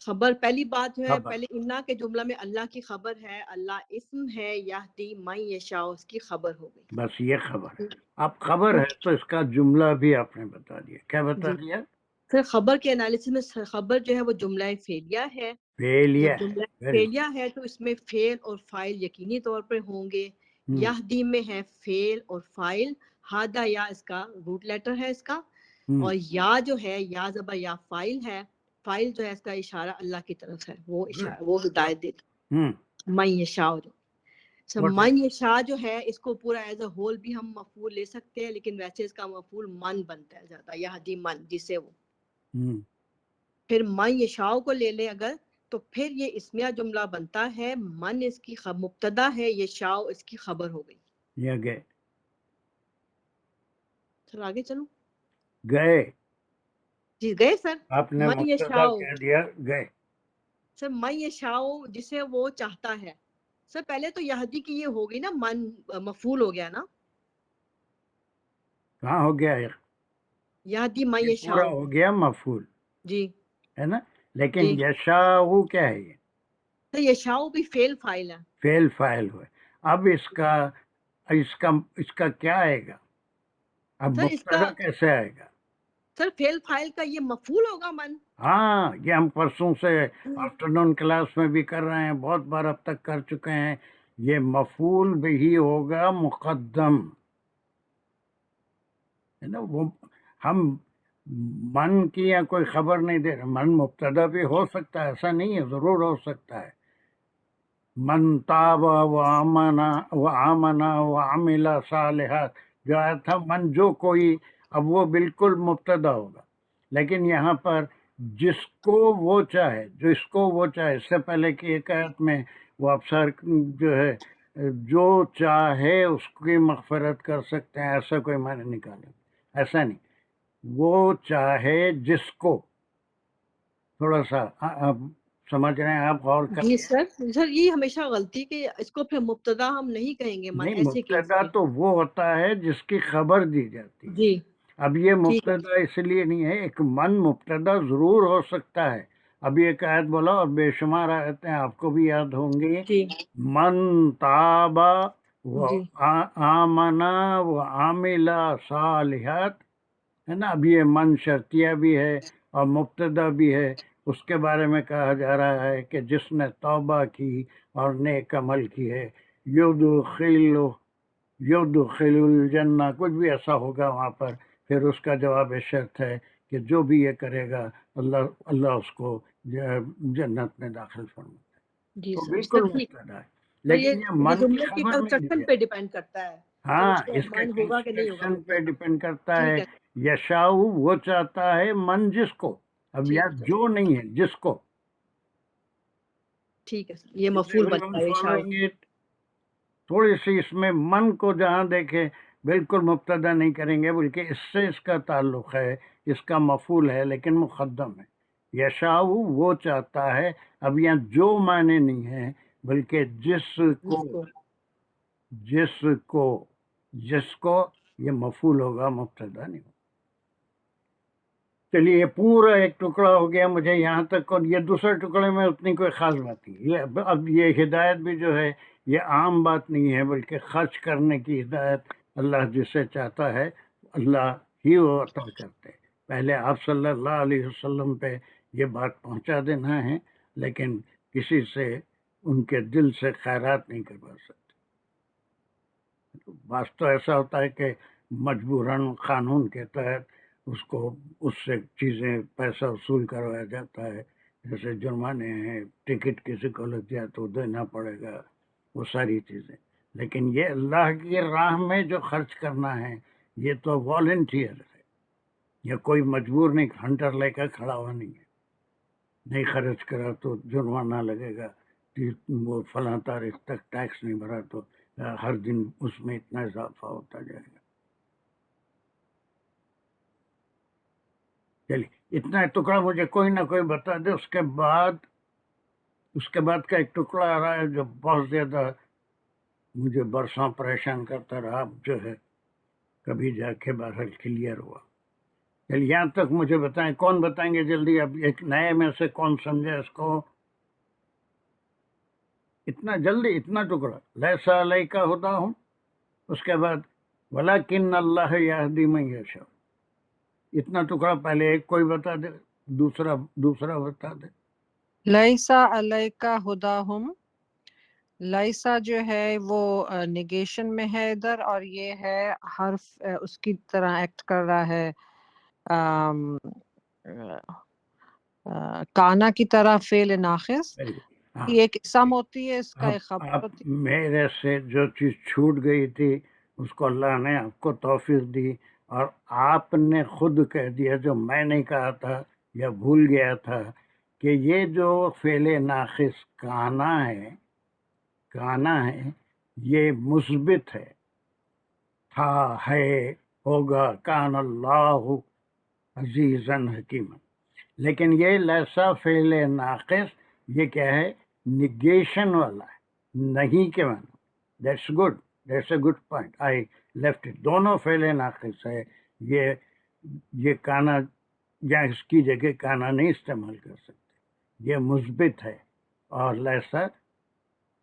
خبر. پہلی بات جو ہے خبر. پہلے انا کے جملہ میں اللہ کی خبر ہے، اللہ اسم ہے، یہدی من یشاء اس کی خبر ہو گئی. بس یہ خبر ہے. اب خبر ہے تو اس کا جملہ بھی آپ نے بتا دیا. کیا بتا دیا؟ پھر خبر کے انالیسس میں خبر جو ہے وہ جملہ فعلیہ ہے. فعلیہ جب جملہ ہے. فعلیہ ہے تو اس میں فعل اور فاعل یقینی طور پر ہوں گے. یہدی میں ہے فعل اور فاعل. ہادا یا اس کا روٹ لیٹر ہے اس کا، اور یا جو ہے یا زبر یا فاعل ہے. فاعل جو ہے اس کا اشارہ اللہ کی طرف ہے، وہ ہدایت دیتا. من یشاء من یشاء جو ہے اس کو پورا ایز اے ہول بھی ہم مفعول لے سکتے ہیں، لیکن ویسے اس کا مفعول من بنتا ہے زیادہ. یہدی من جسے وہ پھر من یشاء کو لے لیں اگر، تو پھر یہ اسمیہ جملہ بنتا ہے. من اس کی مبتدا ہے، یشاء اس کی خبر ہو گئی. یہ گئے. سر آگے چلو. گئے. جی گئے سر. آپ نے من مبتدا یشاء کہہ دیا گئے. سر من یشاء جسے وہ چاہتا ہے. سر پہلے تو یہدی کی یہ ہو گئی نا، من مفعول ہو گیا نا. کہاں ہو گیا؟ یہدی من یہ یشاء پورا ہو گیا مفعول جی ہے نا. لیکن جی یشاء کیا ہے؟ یہ سر یشاء بھی فعل فاعل ہے. فعل فاعل ہوئے. اب اس کا کیا آئے گا؟ اب سر اس کا مبتدا کیسے آئے گا؟ سر فعل فاعل کا یہ مفعول ہوگا من. ہاں یہ ہم پرسوں سے آفٹرنون کلاس میں بھی کر رہے ہیں، بہت بار اب تک کر چکے ہیں. یہ مفعول بھی ہوگا مقدم ہے نا. وہ ہم من کی یا کوئی خبر نہیں دے رہے. من مبتدا بھی ہو سکتا ہے، ایسا نہیں ہے، ضرور ہو سکتا ہے. من تاب وآمن وعمل صالحات جو آیا تھا، من جو کوئی، اب وہ بالکل مبتدا ہوگا. لیکن یہاں پر جس کو وہ چاہے، جس کو وہ چاہے، اس سے پہلے کی ایک آیت میں وہ افسر جو ہے جو چاہے اس کی مغفرت کر سکتے ہیں، ایسا کوئی معنی نکالے. ایسا نہیں، وہ چاہے جس کو. تھوڑا سا سمجھ رہے ہیں آپ؟ غور کر. جی سر یہ ہمیشہ غلطی کہ اس کو پھر مبتدا ہم نہیں کہیں گے من نہیں، ایسے کیس مبتدا میں. تو وہ ہوتا ہے جس کی خبر دی جاتی ہے. جی اب یہ ٹھیک ہے. مبتدا اس لیے نہیں ہے. ایک من مبتدا ضرور ہو سکتا ہے. ابھی ایک آیت بولا اور بے شمار آیتیں آپ کو بھی یاد ہوں گی. جی من تابا و جی آمنا و عامل صالحات ہے نا. اب یہ من شرطیہ بھی ہے اور مبتدا بھی ہے. اس کے بارے میں کہا جا رہا ہے کہ جس نے توبہ کی اور نیک عمل کی ہے، یدخل الجنہ، کچھ بھی ایسا ہوگا وہاں پر. پھر اس کا جواب شرط ہے کہ جو بھی یہ کرے گا اللہ اس کو جنت میں داخل فرماتا ہے. جی تو سر بالکل ٹھیک. مبتدا ہے، تو لیکن یہ یہ من کی جملے کی خبر نہیں دی کنسٹرکشن ہے. پہ ڈیپینڈ کرتا ہے کہ ہاں اس کا اس کے من ہوگا کہ نہیں ہوگا کنسٹرکشن پہ مبتدا. ڈیپینڈ کرتا ہے. ٹھیک ہے. یشاء وہ چاہتا ہے، من جس کو. اب یا ٹھیک ہے. جو نہیں ہے، جس کو. ٹھیک ہے یہ مفعول بنتا ہے یشاء تھوڑی سی اس میں من کو جہاں دیکھے بالکل مبتدا نہیں کریں گے بلکہ اس سے اس کا تعلق ہے، اس کا مفعول ہے لیکن مقدم ہے. یشاء وہ چاہتا ہے. اب یہاں جو معنی نہیں ہے بلکہ جس کو یہ مفعول ہوگا، مبتدا نہیں ہوگا. چلیے یہ پورا ایک ٹکڑا ہو گیا مجھے یہاں تک، اور یہ دوسرے ٹکڑے میں اتنی کوئی خاص بات نہیں. یہ اب یہ ہدایت بھی جو ہے یہ عام بات نہیں ہے بلکہ خرچ کرنے کی ہدایت اللہ جسے چاہتا ہے اللہ ہی وہ عطا کرتے. پہلے آپ صلی اللہ علیہ وسلم پہ یہ بات پہنچا دینا ہے، لیکن کسی سے ان کے دل سے خیرات نہیں کروا سکتے. بعض تو ایسا ہوتا ہے کہ مجبوراً قانون کے تحت اس سے چیزیں پیسہ وصول کروایا جاتا ہے، جیسے جرمانے ہیں، ٹکٹ کسی کو لگ جائے تو دینا پڑے گا، وہ ساری چیزیں. لیکن یہ اللہ کی راہ میں جو خرچ کرنا ہے یہ تو والنٹیئر ہے، یا کوئی مجبور نہیں، ہنٹر لے کر کھڑا ہوا نہیں ہے. نہیں خرچ کرا تو جرمانہ لگے گا، وہ فلاں تاریخ تک ٹیکس نہیں بھرا تو ہر دن اس میں اتنا اضافہ ہوتا جائے گا. چلیے اتنا ٹکڑا مجھے کوئی نہ کوئی بتا دے. اس کے بعد کا ایک ٹکڑا آ رہا ہے جو بہت زیادہ مجھے برسوں پریشان کرتا رہا، اب جو ہے کبھی جا کے بہرحال کلیئر ہوا. چلیے یہاں تک مجھے بتائیں، کون بتائیں گے جلدی؟ اب ایک نئے میں سے کون سمجھے اس کو؟ اتنا جلدی اتنا ٹکڑا. لیسا علیک ہداہم، اس کے بعد ولکن اللہ یہدی من یشاء. اتنا ٹکڑا پہلے ایک کوئی بتا دے، دوسرا بتا دے. لیسا علیکا ہداہم، لیسا جو ہے وہ نیگیشن میں ہے ادھر، اور یہ ہے حرف اس کی طرح ایکٹ کر رہا ہے، کانا کی طرح فعل ناقص. یہ ایک اسم ہوتی ہے، اس کا ایک خبر ہوتی ہے. میرے سے جو چیز چھوٹ گئی تھی اس کو اللہ نے آپ کو توفیق دی، اور آپ نے خود کہہ دیا جو میں نے کہا تھا یا بھول گیا تھا، کہ یہ جو فعل ناقص کانا ہے یہ مثبت ہے. تھا، ہے، ہوگا، کان اللہ عزیزاً حکیما. لیکن یہ لیسا فعل ناقص یہ کیا ہے؟ نگیشن والا ہے، نہیں کے معنی. That's good, that's a good point, I left it. دونوں فعل ناقص ہے. یہ کانا یا اس کی جگہ کانا نہیں استعمال کر سکتے. یہ مثبت ہے، اور لیسا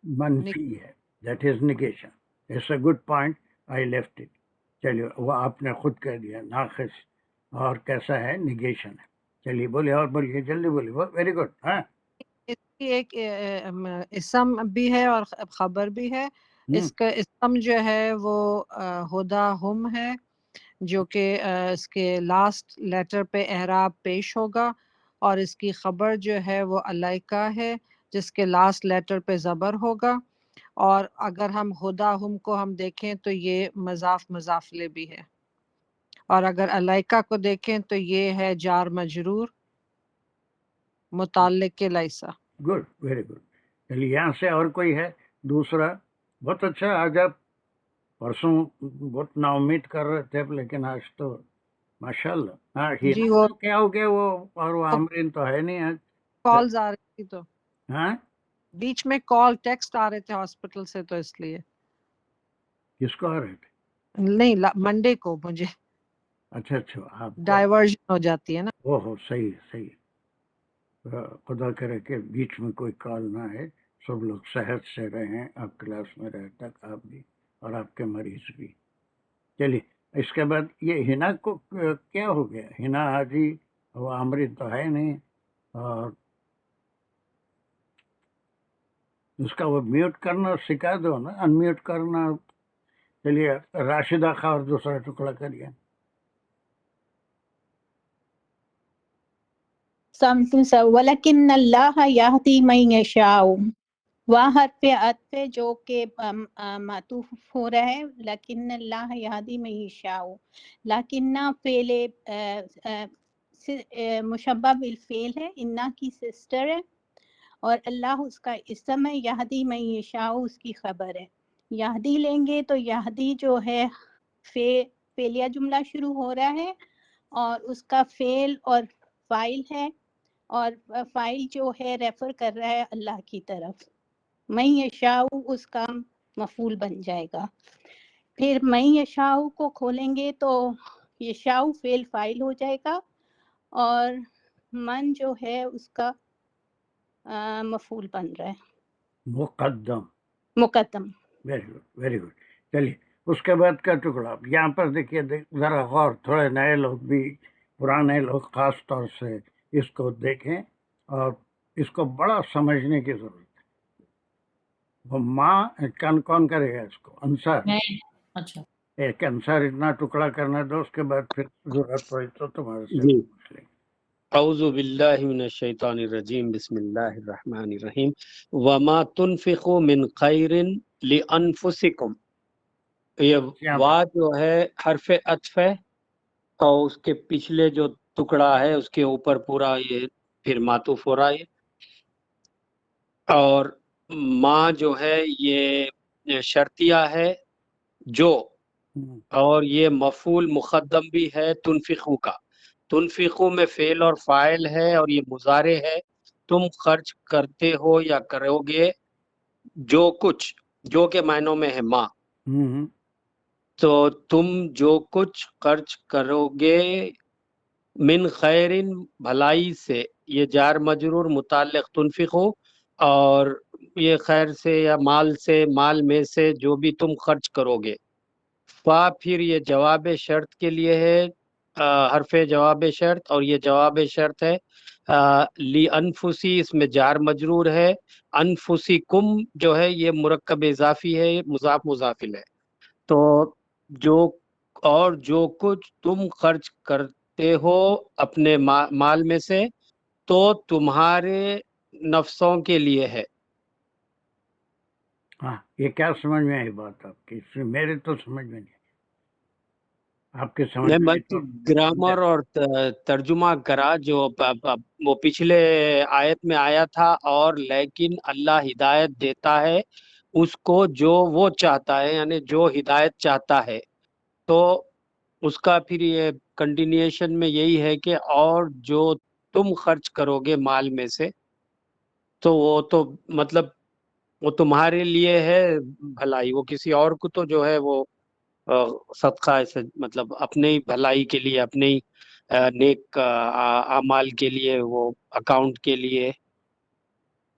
منفی ہے، that is negation. It's a good point, I left it. چلیے وہ آپ نے خود کہہ دیا ناقص، اور کیسا ہے؟ نگیشن ہے. چلیے بولیے، اور بولیے، جلدی بولیے. Very good. ہاں اس کی ایک اسم بھی ہے اور خبر بھی ہے. اس کا اسم جو ہے وہ ہداہم ہے، جو کہ اس کے لاسٹ لیٹر پہ اعراب پیش ہوگا، اور اس کی خبر جو ہے وہ علیکہ ہے جس کے لاسٹ لیٹر پہ زبر ہوگا. اور اگر ہم ہداہم کو ہم دیکھیں تو یہ مضاف مضافلے بھی ہے، اور اگر علیکہ کو دیکھیں تو یہ ہے جار مجرور متعلق کے لیسا. Good, very good. چلیے یہاں سے اور کوئی ہے دوسرا؟ بہت اچھا. آج آپ پرسوں بہت نا امید کر رہے تھے لیکن آج تو ماشاء اللہ. ہاں جی وہ کیا ہو گیا وہ؟ اور وہ عامرین تو ہے نہیں آج. کالز آ رہی تھی تو ہاں بیچ میں کال ٹیکسٹ آ رہے تھے ہاسپٹل سے، تو اس لیے. کس کو آ رہے تھے؟ نہیں منڈے کو مجھے اچھا آپ ڈائیورژن ہو جاتی ہے نا. اوہ صحیح. خدا کرے کہ بیچ میں کوئی کال نہ ہے. سب لوگ صحت سے رہیں، آپ کلاس میں رہے تک، آپ بھی اور آپ کے مریض بھی. چلیے اس کے بعد یہ ہنا کو کیا ہو گیا؟ ہنا حاجی وہ عامرین تو ہے نہیں، اور اس کا وہ میوٹ کرنا سکھا دو نا، ان میوٹ کرنا. چلیے راشدہ خواہ اور دوسرا ٹکڑا کریے. وَلَكِنَّ اللَّهَ يَهْدِي مَن يَشَاءُ. وہ حرف عطف جو کہ معطوف ہو رہا ہے لیکن اللہ یہدی من یشاء. لیکن فعل مشبہ بالفعل ہے، انا کی سسٹر ہے، اور اللہ اس کا اسم ہے، یہدی من یشاء اس کی خبر ہے۔ یہدی لیں گے تو یہدی جو ہے فعلیہ جملہ شروع ہو رہا ہے اور اس کا فعل اور فاعل ہے، اور فاعل جو ہے ریفر کر رہا ہے اللہ کی طرف۔ من یشاء اس کا مفعول بن جائے گا۔ پھر من یشاء کو کھولیں گے تو یشاء فعل فاعل ہو جائے گا، اور من جو ہے اس کا مفعول بن رہا ہے، مقدم۔ مقدم۔ Very good very good. چلیے اس کے بعد کا ٹکڑا یہاں پر دیکھیے، ذرا غور، تھوڑے نئے لوگ بھی، پرانے لوگ خاص طور سے اس کو دیکھیں اور اس کو بڑا سمجھنے کی ضرورت ہے۔ وہ ماں کون کرے گا اس کو؟ انصار۔ اچھا ایک انصار اتنا ٹکڑا کرنا دو، اس کے بعد پھر ضرورت پڑی تو تمہارے سے جی پوچھ لیں گے۔ اعوذ باللہ من الشیطان الرجیم، بسم اللہ الرحمن الرحیم۔ وما تنفقوا من خیر لانفسکم، یہ وا جو ہے حرف عطف ہے، اور اس کے پچھلے جو ٹکڑا ہے اس کے اوپر پورا یہ پھر معطوف ہو رہا ہے، اور ما جو ہے یہ شرطیہ ہے جو، اور یہ مفعول مقدم بھی ہے تنفقو کا۔ تنفقو میں فعل اور فاعل ہے، اور یہ مضارع ہے، تم خرچ کرتے ہو یا کرو گے جو کچھ، جو کے معنوں میں ہے ما، تو تم جو کچھ خرچ کرو گے، من خیرن بھلائی سے، یہ جار مجرور متعلق تنفقو، اور یہ خیر سے یا مال سے، مال میں سے جو بھی تم خرچ کرو گے۔ فا پھر یہ جواب شرط کے لیے ہے، حرف جواب شرط، اور یہ جواب شرط ہے لی انفسی، اس میں جار مجرور ہے، انفسکم جو ہے یہ مرکب اضافی ہے، مضاف مضافل ہے، تو جو، اور جو کچھ تم خرچ کرتے ہو اپنے مال میں سے تو تمہارے نفسوں کے لیے ہے۔ ہاں، یہ کیا سمجھ میں آئی بات آپ کی؟ میرے تو سمجھ میں نہیں، آپ کے سمجھ میں میں تو گرامر اور ترجمہ کرا جو وہ پچھلے آیت میں آیا تھا، اور لیکن اللہ ہدایت دیتا ہے اس کو جو وہ چاہتا ہے، یعنی جو ہدایت چاہتا ہے، تو اس کا پھر یہ کنٹینیوشن میں یہی ہے کہ اور جو تم خرچ کرو گے مال میں سے تو وہ تو مطلب وہ تمہارے لیے ہے بھلائی، وہ کسی اور کو تو جو ہے وہ صدقہ ایسے مطلب اپنے ہی بھلائی کے لیے، اپنے ہی نیک اعمال کے لیے، وہ اکاؤنٹ کے لیے،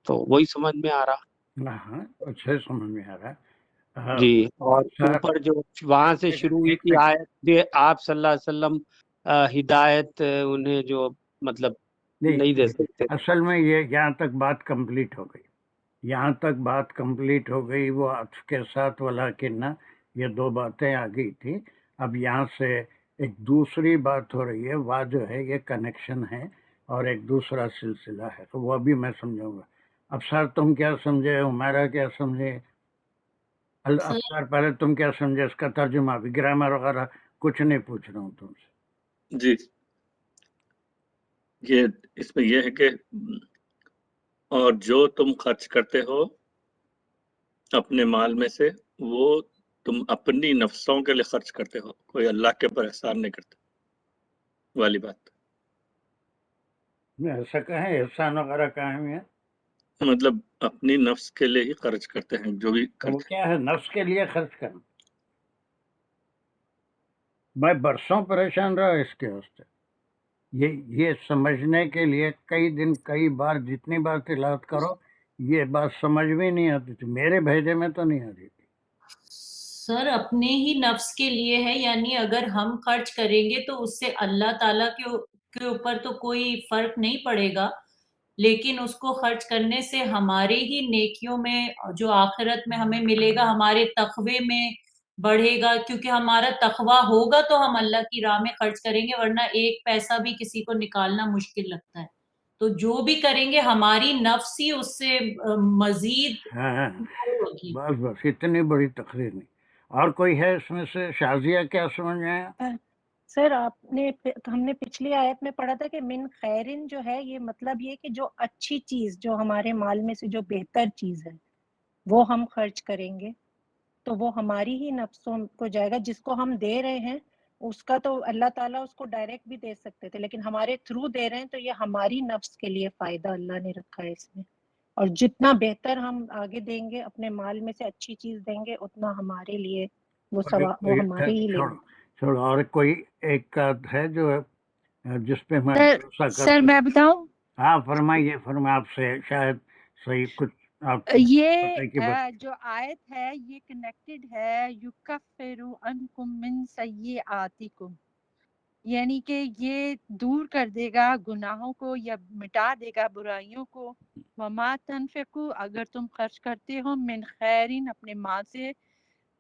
تو وہی سمجھ میں آ رہا۔ ہاں اچھے سمجھ میں آ رہا ہے۔ جی، اور سر اوپر جو وہاں سے شروع ہوئی تھی آیت، آپ صلی اللہ علیہ وسلم ہدایت انہیں جو مطلب نہیں دے سکتے۔ اصل میں یہ یہاں تک بات کمپلیٹ ہو گئی، یہاں تک بات کمپلیٹ ہو گئی، وہ عطف کے ساتھ ولیکن یہ دو باتیں آ گئی تھی۔ اب یہاں سے ایک دوسری بات ہو رہی ہے، وہ جو ہے یہ کنیکشن ہے اور ایک دوسرا سلسلہ ہے، تو وہ بھی میں سمجھوں گا۔ اب سر تم کیا سمجھے، عمیرہ کیا سمجھے؟ افسر پہلے تم کیا سمجھے اس کا ترجمہ؟ بھی گرامر وغیرہ کچھ نہیں پوچھ رہا ہوں تم سے۔ جی، یہ اس میں یہ ہے کہ اور جو تم خرچ کرتے ہو اپنے مال میں سے وہ تم اپنی نفسوں کے لیے خرچ کرتے ہو، کوئی اللہ کے اوپر احسان نہیں کرتے والی بات۔ ایسا کہیں احسان وغیرہ کہیں ہے؟ مطلب اپنی نفس کے لیے ہی خرچ کرتے ہیں جو بھی تو وہ کرتے کیا ہے نفس کے لیے خرچ کرنا؟ میں برسوں پریشان رہا اس کے واسطے، یہ سمجھنے کے لیے کئی دن کئی بار جتنی بار تلاوت کرو یہ بات سمجھ میں نہیں آتی تھی، میرے بھیجے میں تو نہیں آتی تھی۔ سر اپنے ہی نفس کے لیے ہے، یعنی اگر ہم خرچ کریں گے تو اس سے اللہ تعالیٰ کے اوپر تو کوئی فرق نہیں پڑے گا، لیکن اس کو خرچ کرنے سے ہمارے ہی نیکیوں میں جو آخرت میں ہمیں ملے گا، ہمارے تقوی میں بڑھے گا، کیونکہ ہمارا تقوی ہوگا تو ہم اللہ کی راہ میں خرچ کریں گے، ورنہ ایک پیسہ بھی کسی کو نکالنا مشکل لگتا ہے۔ تو جو بھی کریں گے ہماری نفس ہی اس سے مزید ہاں ہوگی۔ بس اتنی بڑی تقریر نہیں۔ اور کوئی ہے اس میں سے؟ شازیہ کیا سمجھ میں آیا؟ سر ہم نے پچھلی آیت میں پڑھا تھا کہ من خیرن جو ہے یہ مطلب یہ کہ جو اچھی چیز، جو ہمارے مال میں سے جو بہتر چیز ہے وہ ہم خرچ کریں گے تو وہ ہماری ہی نفسوں کو جائے گا. جس کو ہم دے رہے ہیں اس کا تو اللہ تعالیٰ اس کو ڈائریکٹ بھی دے سکتے تھے، لیکن ہمارے تھرو دے رہے ہیں تو یہ ہماری نفس کے لیے فائدہ اللہ نے رکھا ہے اس میں. اور جتنا بہتر ہم آگے دیں گے، اپنے مال میں سے اچھی چیز دیں گے، اتنا ہمارے لیے وہ وہ ہمارے ہی لیے. چھوڑو اور کوئی ایک ہے جو جس پہ میں سر میں بتاؤں، ہاں فرمائیے آپ سے شاید صحیح کچھ آپ یہ جو آیت ہے یہ کنیکٹڈ ہے یکفر عنکم من سیئاتکم، یعنی کہ یہ دور کر دے گا گناہوں کو یا مٹا دے گا برائیوں کو. وما تنفقوا، اگر تم خرچ کرتے ہو، من خیرین اپنے مال سے،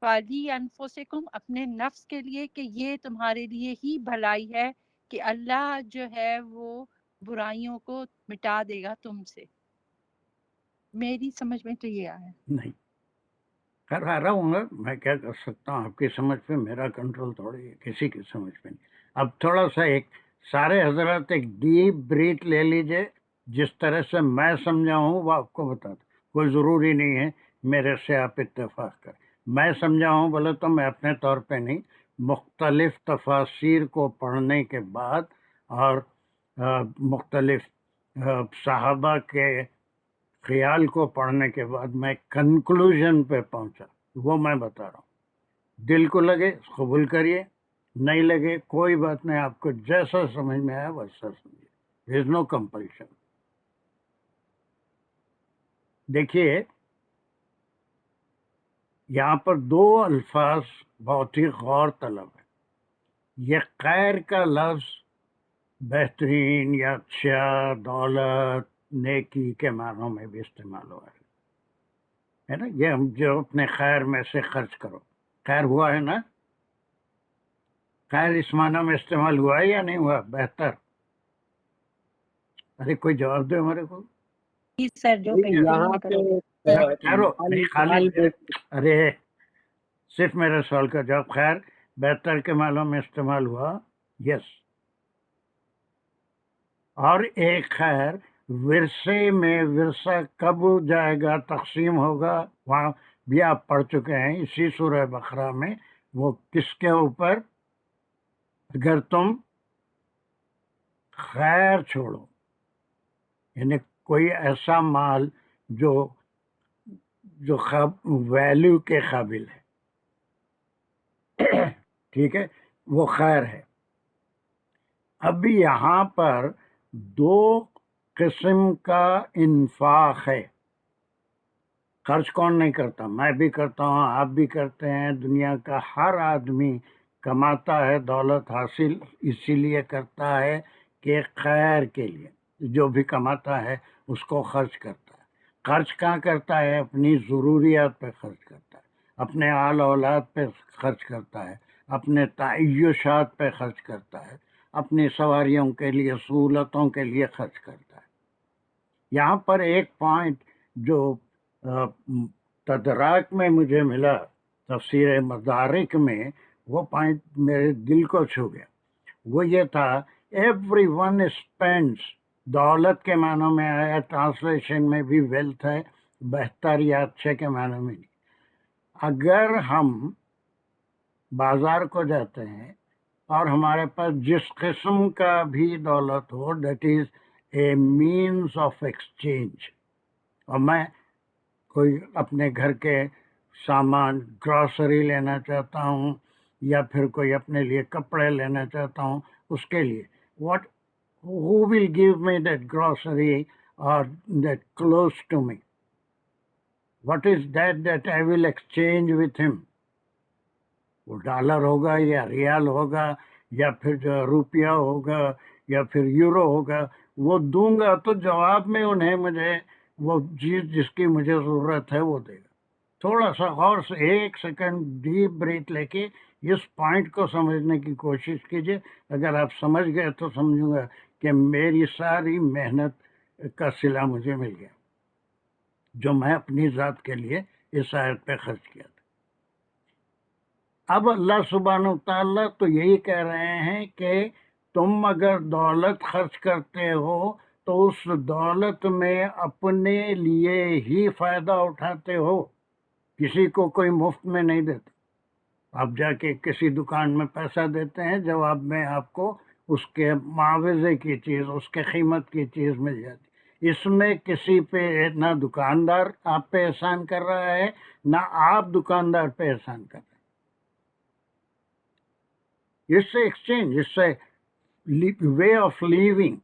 فالی انفسکم اپنے نفس کے لیے، کہ یہ تمہارے لیے ہی بھلائی ہے کہ اللہ جو ہے وہ برائیوں کو مٹا دے گا تم سے. میری سمجھ میں تو یہ آیا. نہیں کرا رہا ہوں گا میں، کیا کر سکتا ہوں آپ کی سمجھ پہ، میرا کنٹرول تھوڑی ہے کسی کی سمجھ پہ نہیں. اب تھوڑا سا ایک سارے حضرات ایک ڈیپ بریتھ لے لیجئے، جس طرح سے میں سمجھا ہوں وہ آپ کو بتا دوں. کوئی ضروری نہیں ہے میرے سے آپ اتفاق کریں. میں سمجھا ہوں بولے تو میں اپنے طور پہ نہیں، مختلف تفاسیر کو پڑھنے کے بعد اور مختلف صحابہ کے خیال کو پڑھنے کے بعد میں کنکلوژن پہ پہنچا، وہ میں بتا رہا ہوں. دل کو لگے قبول کریے، نہیں لگے کوئی بات نہیں، آپ کو جیسا سمجھ میں آیا ویسا سمجھیے. دیر از نو کمپلشن. دیکھیے یہاں پر دو الفاظ بہت ہی غور طلب ہے. یہ خیر کا لفظ بہترین یا اچھا، دولت، نیکی کے معنوں میں بھی استعمال ہوا ہے نا. یہ ہم جو اپنے خیر میں سے خرچ کرو، خیر ہوا ہے نا، خیر اس معنی میں استعمال ہوا ہے یا نہیں ہوا؟ بہتر. ارے کوئی جواب دے ہمارے کو. سر جو یہاں پہ خالی ارے صرف میرے سوال کا جواب خیر بہتر کے معنوں میں استعمال ہوا، یس. اور ایک خیر ورثے میں، ورثہ کب جائے گا، تقسیم ہوگا، وہاں بھی آپ پڑھ چکے ہیں اسی سورہ بقرہ میں. وہ کس کے اوپر؟ اگر تم خیر چھوڑو، یعنی کوئی ایسا مال جو ویلیو کے قابل ہے، ٹھیک ہے، وہ خیر ہے. اب یہاں پر دو قسم کا انفاق ہے. خرچ کون نہیں کرتا؟ میں بھی کرتا ہوں، آپ بھی کرتے ہیں، دنیا کا ہر آدمی کماتا ہے، دولت حاصل اسی لیے کرتا ہے کہ خیر کے لیے. جو بھی کماتا ہے اس کو خرچ کرتا ہے. خرچ کہاں کرتا ہے؟ اپنی ضروریات پہ خرچ کرتا ہے، اپنے آل اولاد پہ خرچ کرتا ہے، اپنے تعیشات پہ خرچ کرتا ہے، اپنی سواریوں کے لیے، سہولتوں کے لیے خرچ کرتا ہے. یہاں پر ایک پوائنٹ جو تدراک میں مجھے ملا تفسیر مدارک میں، وہ پوائنٹ میرے دل کو چھو گیا. وہ یہ تھا ایوری ون اسپینڈس، دولت کے معنوں میں آیا، ٹرانسلیشن میں بھی ویلتھ ہے، بہتر یا اچھے کے معنوں میں نہیں. اگر ہم بازار کو جاتے ہیں اور ہمارے پاس جس قسم کا بھی دولت ہو، that is a means of exchange. اور میں کوئی اپنے گھر کے سامان، گروسری لینا چاہتا ہوں، یا پھر کوئی اپنے لیے کپڑے لینا چاہتا ہوں، اس کے لیے who will give me that grocery or that clothes to me? What is that I will exchange with him? وہ ڈالر ہوگا یا ریال ہوگا یا پھر جو روپیہ ہوگا یا پھر یورو ہوگا، وہ دوں گا تو جواب میں انہیں مجھے وہ چیز جس کی مجھے ضرورت ہے وہ دے گا. تھوڑا سا غور سے ایک سیکنڈ ڈیپ بریتھ لے کے اس پوائنٹ کو سمجھنے کی کوشش کیجئے. اگر آپ سمجھ گئے تو سمجھوں گا کہ میری ساری محنت کا صلہ مجھے مل گیا، جو میں اپنی ذات کے لیے اس آیت پہ خرچ کیا تھا. اب اللہ سبحانہ تعالیٰ تو یہی کہہ رہے ہیں کہ تم اگر دولت خرچ کرتے ہو تو اس دولت میں اپنے لیے ہی فائدہ اٹھاتے ہو، کسی کو کوئی مفت میں نہیں دیتا۔ آپ جا کے کسی دکان میں پیسہ دیتے ہیں، جواب میں آپ کو اس کے معاوضے کی چیز، اس کے قیمت کی چیز مل جاتی۔ اس میں کسی پہ نہ دکاندار آپ پہ احسان کر رہا ہے، نہ آپ دکاندار پہ احسان کر رہے ہیں۔ اس سے ایکسچینج، اس سے وے آف لیونگ،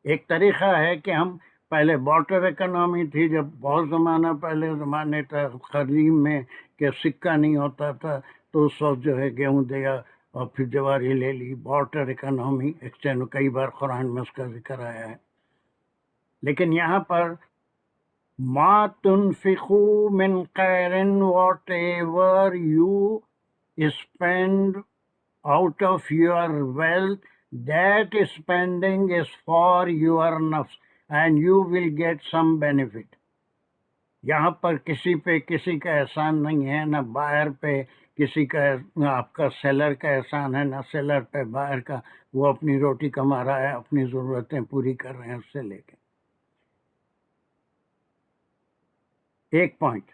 ایک طریقہ ہے کہ ہم پہلے بارٹر اکنامی تھی، جب بہت زمانہ پہلے زمانے تھا قدیم میں کہ سکہ نہیں ہوتا تھا تو اس وقت جو ہے گیہوں دیا اور پھر جواری لے لی، بارٹر اکنامی ایکسچینج، کئی بار قرآن میں اس کا ذکر آیا ہے۔ لیکن یہاں پر ما تنفقوا من خیر whatever you spend out of your wealth, that spending is for your nafs and you will get some benefit. یہاں پر کسی پہ کسی کا احسان نہیں ہے، نہ بائر پہ کسی کا، نہ آپ کا سیلر کا احسان ہے، نہ سیلر پہ بائر کا۔ وہ اپنی روٹی کما رہا ہے، اپنی ضرورتیں پوری کر رہے ہیں اس سے لے کے۔ ایک پوائنٹ،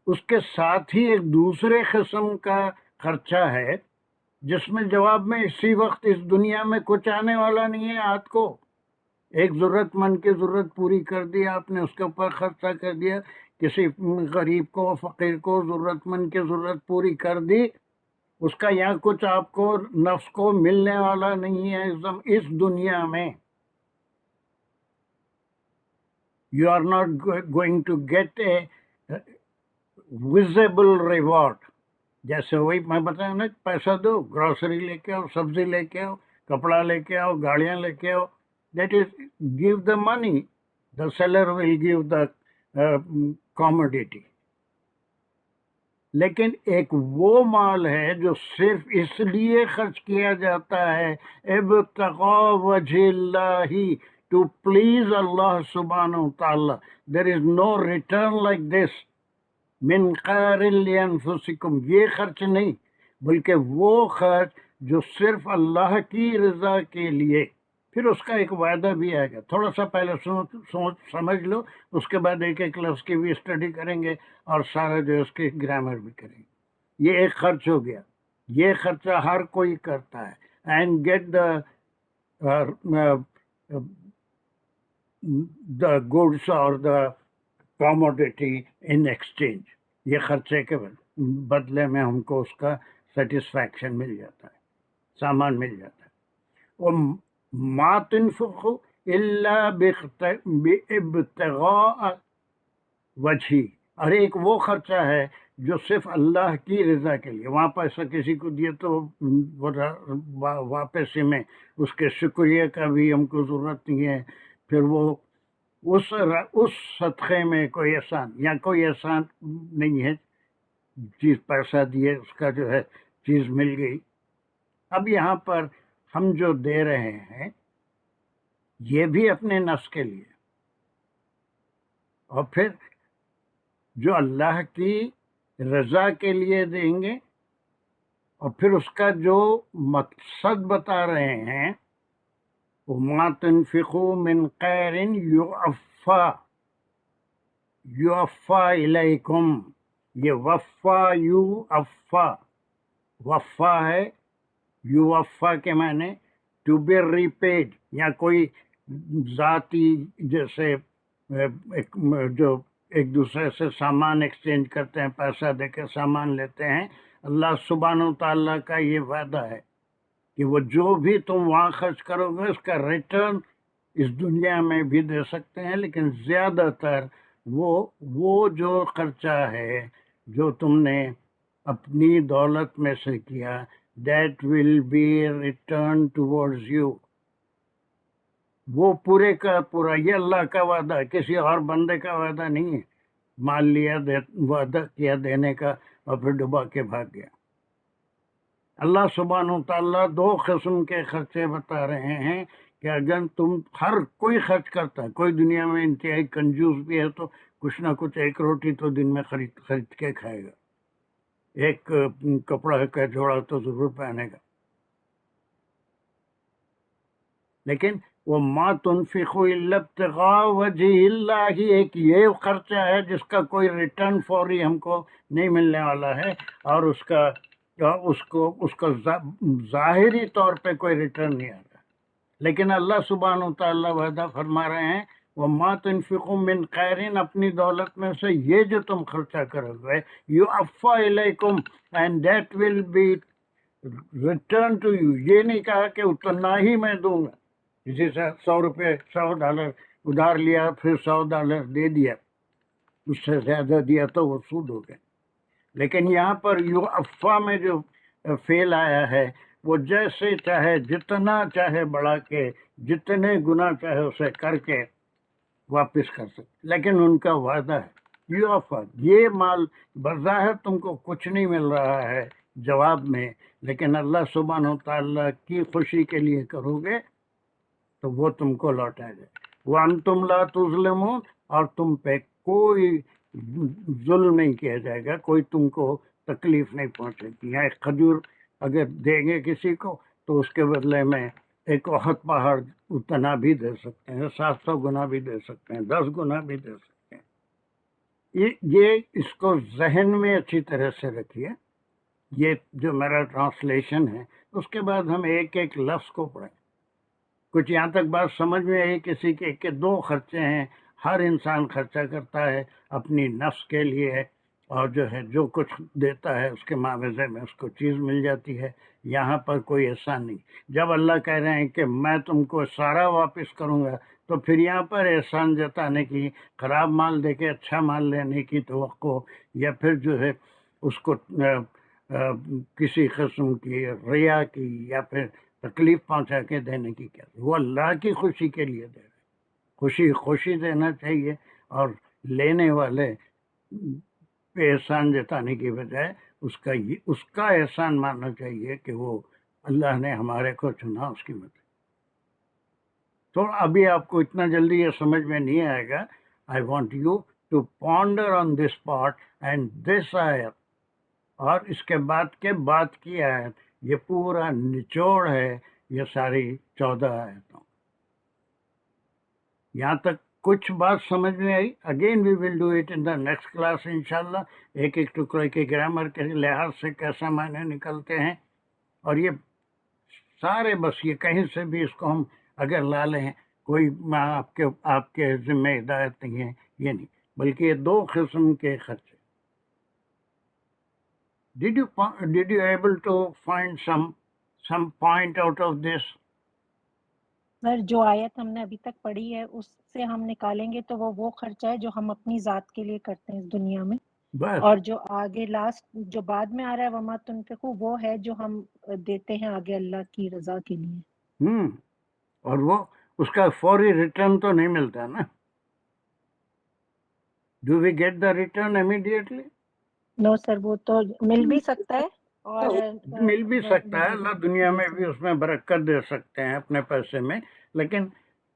اس کے ساتھ ہی ایک دوسرے قسم کا خرچہ ہے جس میں جواب میں اسی وقت اس دنیا میں کچھ آنے والا نہیں ہے ہاتھ کو۔ ایک ضرورت مند کی ضرورت پوری کر دی آپ نے، اس کے اوپر خرچہ کر دیا، کسی غریب کو، فقیر کو، ضرورت مند کی ضرورت پوری کر دی، اس کا یہاں کچھ آپ کو نفس کو ملنے والا نہیں ہے اس دنیا میں۔ You are not going to get a visible reward. جیسے وہی میں بتایا نا، پیسہ دو، گروسری لے کے آؤ، سبزی لے کے آؤ، کپڑا لے کے آؤ، گاڑیاں لے کے آؤ، that is give the money, the seller will give the commodity. لیکن ایک وہ مال ہے جو صرف اس لیے خرچ کیا جاتا ہے ابتغاء وجہ اللہ، to please Allah subhanahu wa ta'ala. There is no return like this. من خیر لانفسکم، یہ خرچ نہیں بلکہ وہ خرچ جو صرف اللہ کی رضا کے لیے۔ پھر اس کا ایک وعدہ بھی آئے گا، تھوڑا سا پہلے سمجھ لو، اس کے بعد ایک ایک لفظ کی بھی اسٹڈی کریں گے اور سارا جو اس کی گرامر بھی کریں گے۔ یہ ایک خرچ ہو گیا، یہ خرچہ ہر کوئی کرتا ہے۔ And get the goods or the commodity in exchange، یہ خرچے کے بدلے میں ہم کو اس کا سیٹسفیکشن مل جاتا ہے، سامان مل جاتا ہے۔ اور ما تنفقوا الا بابتغاء وجہی، اور ایک وہ خرچہ ہے جو صرف اللہ کی رضا کے لیے، وہاں پیسہ کسی کو دیے تو واپسی میں اس کے شکریہ کا بھی ہم کو ضرورت نہیں ہے، پھر وہ اس صدقے میں کوئی احسان یا کوئی احسان نہیں ہے، چیز پیسہ دیے اس کا جو ہے چیز مل گئی۔ اب یہاں پر ہم جو دے رہے ہیں یہ بھی اپنے نفس کے لیے، اور پھر جو اللہ کی رضا کے لیے دیں گے، اور پھر اس کا جو مقصد بتا رہے ہیں وَمَا تُنْفِقُوا مِنْ خَيْرٍ يُوَفَّى إِلَيْكُمْ، یہ وفا وفا ہے، یوفا کے معنی ٹو بی ریپیڈ، یا کوئی ذاتی جیسے جو ایک دوسرے سے سامان ایکسچینج کرتے ہیں، پیسہ دے کے سامان لیتے ہیں، اللہ سبحانہ تعالیٰ کا یہ وعدہ ہے کہ وہ جو بھی تم وہاں خرچ کرو گے اس کا ریٹرن اس دنیا میں بھی دے سکتے ہیں، لیکن زیادہ تر وہ جو خرچہ ہے جو تم نے اپنی دولت میں سے کیا، that will be returned towards you، وہ پورے کا پورا، یہ اللہ کا وعدہ ہے، کسی اور بندے کا وعدہ نہیں ہے۔ مال لیا، وعدہ کیا دینے کا اور پھر ڈبا کے بھاگ گیا۔ اللہ سبحانہ وتعالیٰ دو قسم کے خرچے بتا رہے ہیں کہ اگر تم، ہر کوئی خرچ کرتا ہے، کوئی دنیا میں انتہائی کنجوس بھی ہے تو کچھ نہ کچھ ایک روٹی تو دن میں خرید کے کھائے گا، ایک کپڑا کا جوڑا تو ضرور پہنے گا. لیکن وہ ما تنفقوا الا ابتغاء وجہ اللہ ہی ایک یہ خرچہ ہے جس کا کوئی ریٹرن فوری ہم کو نہیں ملنے والا ہے، اور اس کا ظاہری طور پہ کوئی ریٹرن نہیں آ رہا. لیکن اللہ سبحانہ وتعالیٰ وعدہ فرما رہے ہیں وما تنفقوا من خیر، اپنی دولت میں سے یہ جو تم خرچہ کرو گے یوفا الیکم and that will be return to you. یہ نہیں کہا کہ اتنا ہی میں دوں گا. کسی سے $100 ادھار لیا پھر $100 دے دیا، اس سے زیادہ دیا تو وہ سود ہو گیا. لیکن یہاں پر یوفا میں جو فعل آیا ہے وہ جیسے چاہے جتنا چاہے بڑھا کے جتنے گنا چاہے اسے کر کے واپس کر سکتے. لیکن ان کا وعدہ ہے یوفا، یہ مال بظاہر تم کو کچھ نہیں مل رہا ہے جواب میں، لیکن اللہ سبحانہ وتعالیٰ کی خوشی کے لیے کرو گے تو وہ تم کو لوٹا جائے. وَأَنْتُمْ لَا تُظْلَمُونَ، اور تم پہ کوئی ظلم نہیں کیا جائے گا، کوئی تم کو تکلیف نہیں پہنچے گی. یہاں ایک کھجور اگر دیں گے کسی کو تو اس کے بدلے میں ایک احد پہاڑ اتنا بھی دے سکتے ہیں، 700 گنا بھی دے سکتے ہیں، 10 گنا بھی دے سکتے ہیں. یہ اس کو ذہن میں اچھی طرح سے رکھیے. یہ جو میرا ٹرانسلیشن ہے اس کے بعد ہم ایک ایک لفظ کو پڑھیں. کچھ یہاں تک بات سمجھ میں آئی کسی کے کہ 2 خرچے ہیں. ہر انسان خرچہ کرتا ہے اپنی نفس کے لیے، اور جو ہے جو کچھ دیتا ہے اس کے معاوضے میں اس کو چیز مل جاتی ہے. یہاں پر کوئی احسان نہیں. جب اللہ کہہ رہے ہیں کہ میں تم کو سارا واپس کروں گا تو پھر یہاں پر احسان جتانے کی، خراب مال دے کے اچھا مال لینے کی توقع، یا پھر جو ہے اس کو کسی قسم کی ریا کی یا پھر تکلیف پہنچا کے دینے کی کیا. وہ اللہ کی خوشی کے لیے دے رہے، خوشی دینا چاہیے، اور لینے والے پہ احسان جتانے کی بجائے اس کا احسان ماننا چاہیے کہ وہ اللہ نے ہمارے کو چنا اس کی مدد. تو ابھی آپ کو اتنا جلدی یہ سمجھ میں نہیں آئے گا. I want you to ponder on this part and this آیت، اور اس کے بعد کی آیت. یہ پورا نچوڑ ہے یہ ساری 14 آیتوں. یہاں تک کچھ بات سمجھ میں آئی؟ Again we will do it in the next class انشاءاللہ. ایک ایک ٹکڑے کے گرامر کے لحاظ سے کیسا معنی نکلتے ہیں، اور یہ سارے بس یہ کہیں سے بھی اس کو ہم اگر لا لیں، کوئی آپ کے ذمہ ہدایت نہیں ہے، یہ نہیں، بلکہ یہ 2 قسم کے خرچے. Did you able to find some point out of this? سر جو آیت ہم نے ابھی تک پڑھی ہے اس سے ہم نکالیں گے تو وہ خرچہ ہے جو ہم اپنی ذات کے لیے کرتے ہیں اس دنیا میں، بس اور جو آگے لاسٹ جو بعد میں آ رہا ہے وما تنفقوا، وہ ہے جو ہم دیتے ہیں آگے اللہ کی رضا کے لیے. اور وہ اس کا فوری ریٹرن تو نہیں ملتا نا. Do we get the return immediately? No sir, وہ تو مل بھی سکتا ہے اور مل بھی سکتا ہے، اللہ دنیا میں بھی اس میں برکت دے سکتے ہیں اپنے پیسے میں. لیکن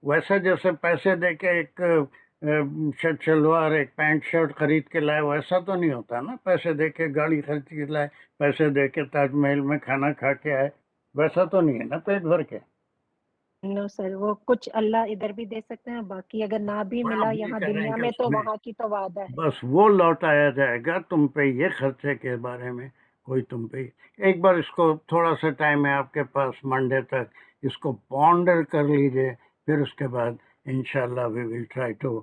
ویسا جیسے پیسے دے کے ایک شرٹ شلوار ایک پینٹ شرٹ خرید کے لائے ویسا تو نہیں ہوتا نا. پیسے دے کے گاڑی خرید کے لائے، پیسے دے کے تاج محل میں کھانا کھا کے آئے، ویسا تو نہیں ہے نا پیٹ بھر کے. نو سر، وہ کچھ اللہ ادھر بھی دے سکتے ہیں، باقی اگر نہ بھی ملا یہاں دنیا میں تو وہاں کی تو وعدہ ہے. بس وہ لوٹایا جائے گا تم پہ. یہ خرچے کے بارے میں کوئی تم پہ ایک بار اس کو تھوڑا سا ٹائم ہے آپ کے پاس منڈے تک، اس کو پونڈر کر لیجئے. پھر اس کے بعد انشاءاللہ we will try to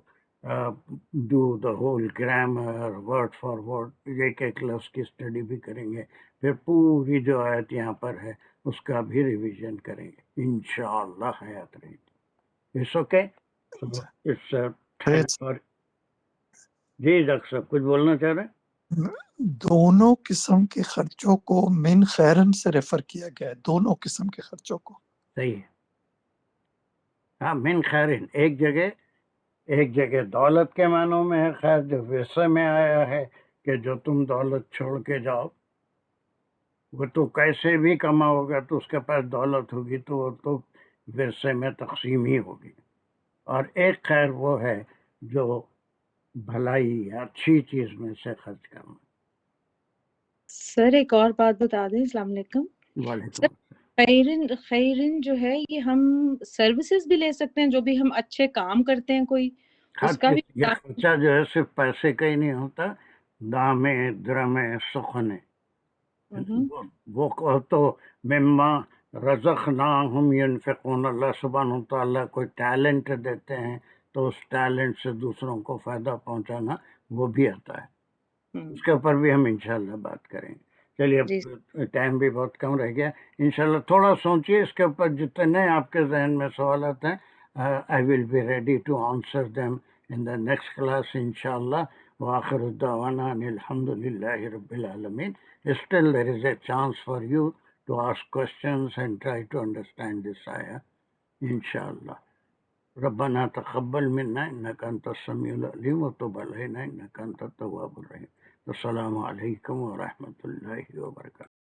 do the whole grammar word for word, ایک ایک لفظ کی اسٹڈی بھی کریں گے. پھر پوری جو آیت یہاں پر ہے اس کا بھی ریویژن کریں گے انشاءاللہ. حیات رہی. It's okay. جی ڈاکٹر صاحب کچھ بولنا چاہ رہے ہیں؟ دونوں قسم کے خرچوں کو من خیرن سے ریفر کیا گیا ہے، دونوں قسم کے خرچوں کو. صحیح ہے. ہاں من خیرن ایک جگہ دولت کے معنوں میں ہے خیر، جو ورثے میں آیا ہے کہ جو تم دولت چھوڑ کے جاؤ، وہ تو کیسے بھی کماؤ گا تو اس کے پاس دولت ہوگی تو وہ تو ورثے میں تقسیم ہی ہوگی. اور ایک خیر وہ ہے جو بھلائی اچھی چیز میں سے خرچ کرنا. سر ایک اور بات بتا دیں. السلام علیکم. وعلیکم سر خیرن جو ہے یہ ہم سروسز بھی لے سکتے ہیں جو بھی ہم اچھے کام کرتے ہیں کوئی ہر اس کا چیز. بھی یہ خرچہ جو ہے صرف پیسے کا ہی نہیں ہوتا، دام درم سخن. وہ کہو تو مما رزقناہم ینفقون، اللہ سبحانہ و تعالیٰ کوئی ٹیلنٹ دیتے ہیں تو اس ٹیلنٹ سے دوسروں کو فائدہ پہنچانا وہ بھی آتا ہے. اس کے اوپر بھی ہم انشاءاللہ بات کریں گے. چلیے اب ٹائم بھی بہت کم رہ گیا. انشاءاللہ تھوڑا سوچیے اس کے اوپر، جتنے آپ کے ذہن میں سوالات ہیں I will be ready to answer them in the next class inshallah. وآخر الدعوانا ان الحمد للہ رب العالمین. Still there is a chance for you to ask questions and try to understand this ayah inshallah. ربنا تقبل منا انك انت السميع العليم وتب علينا انك انت التواب الرحيم. السلام علیکم ورحمۃ اللہ وبرکاتہ.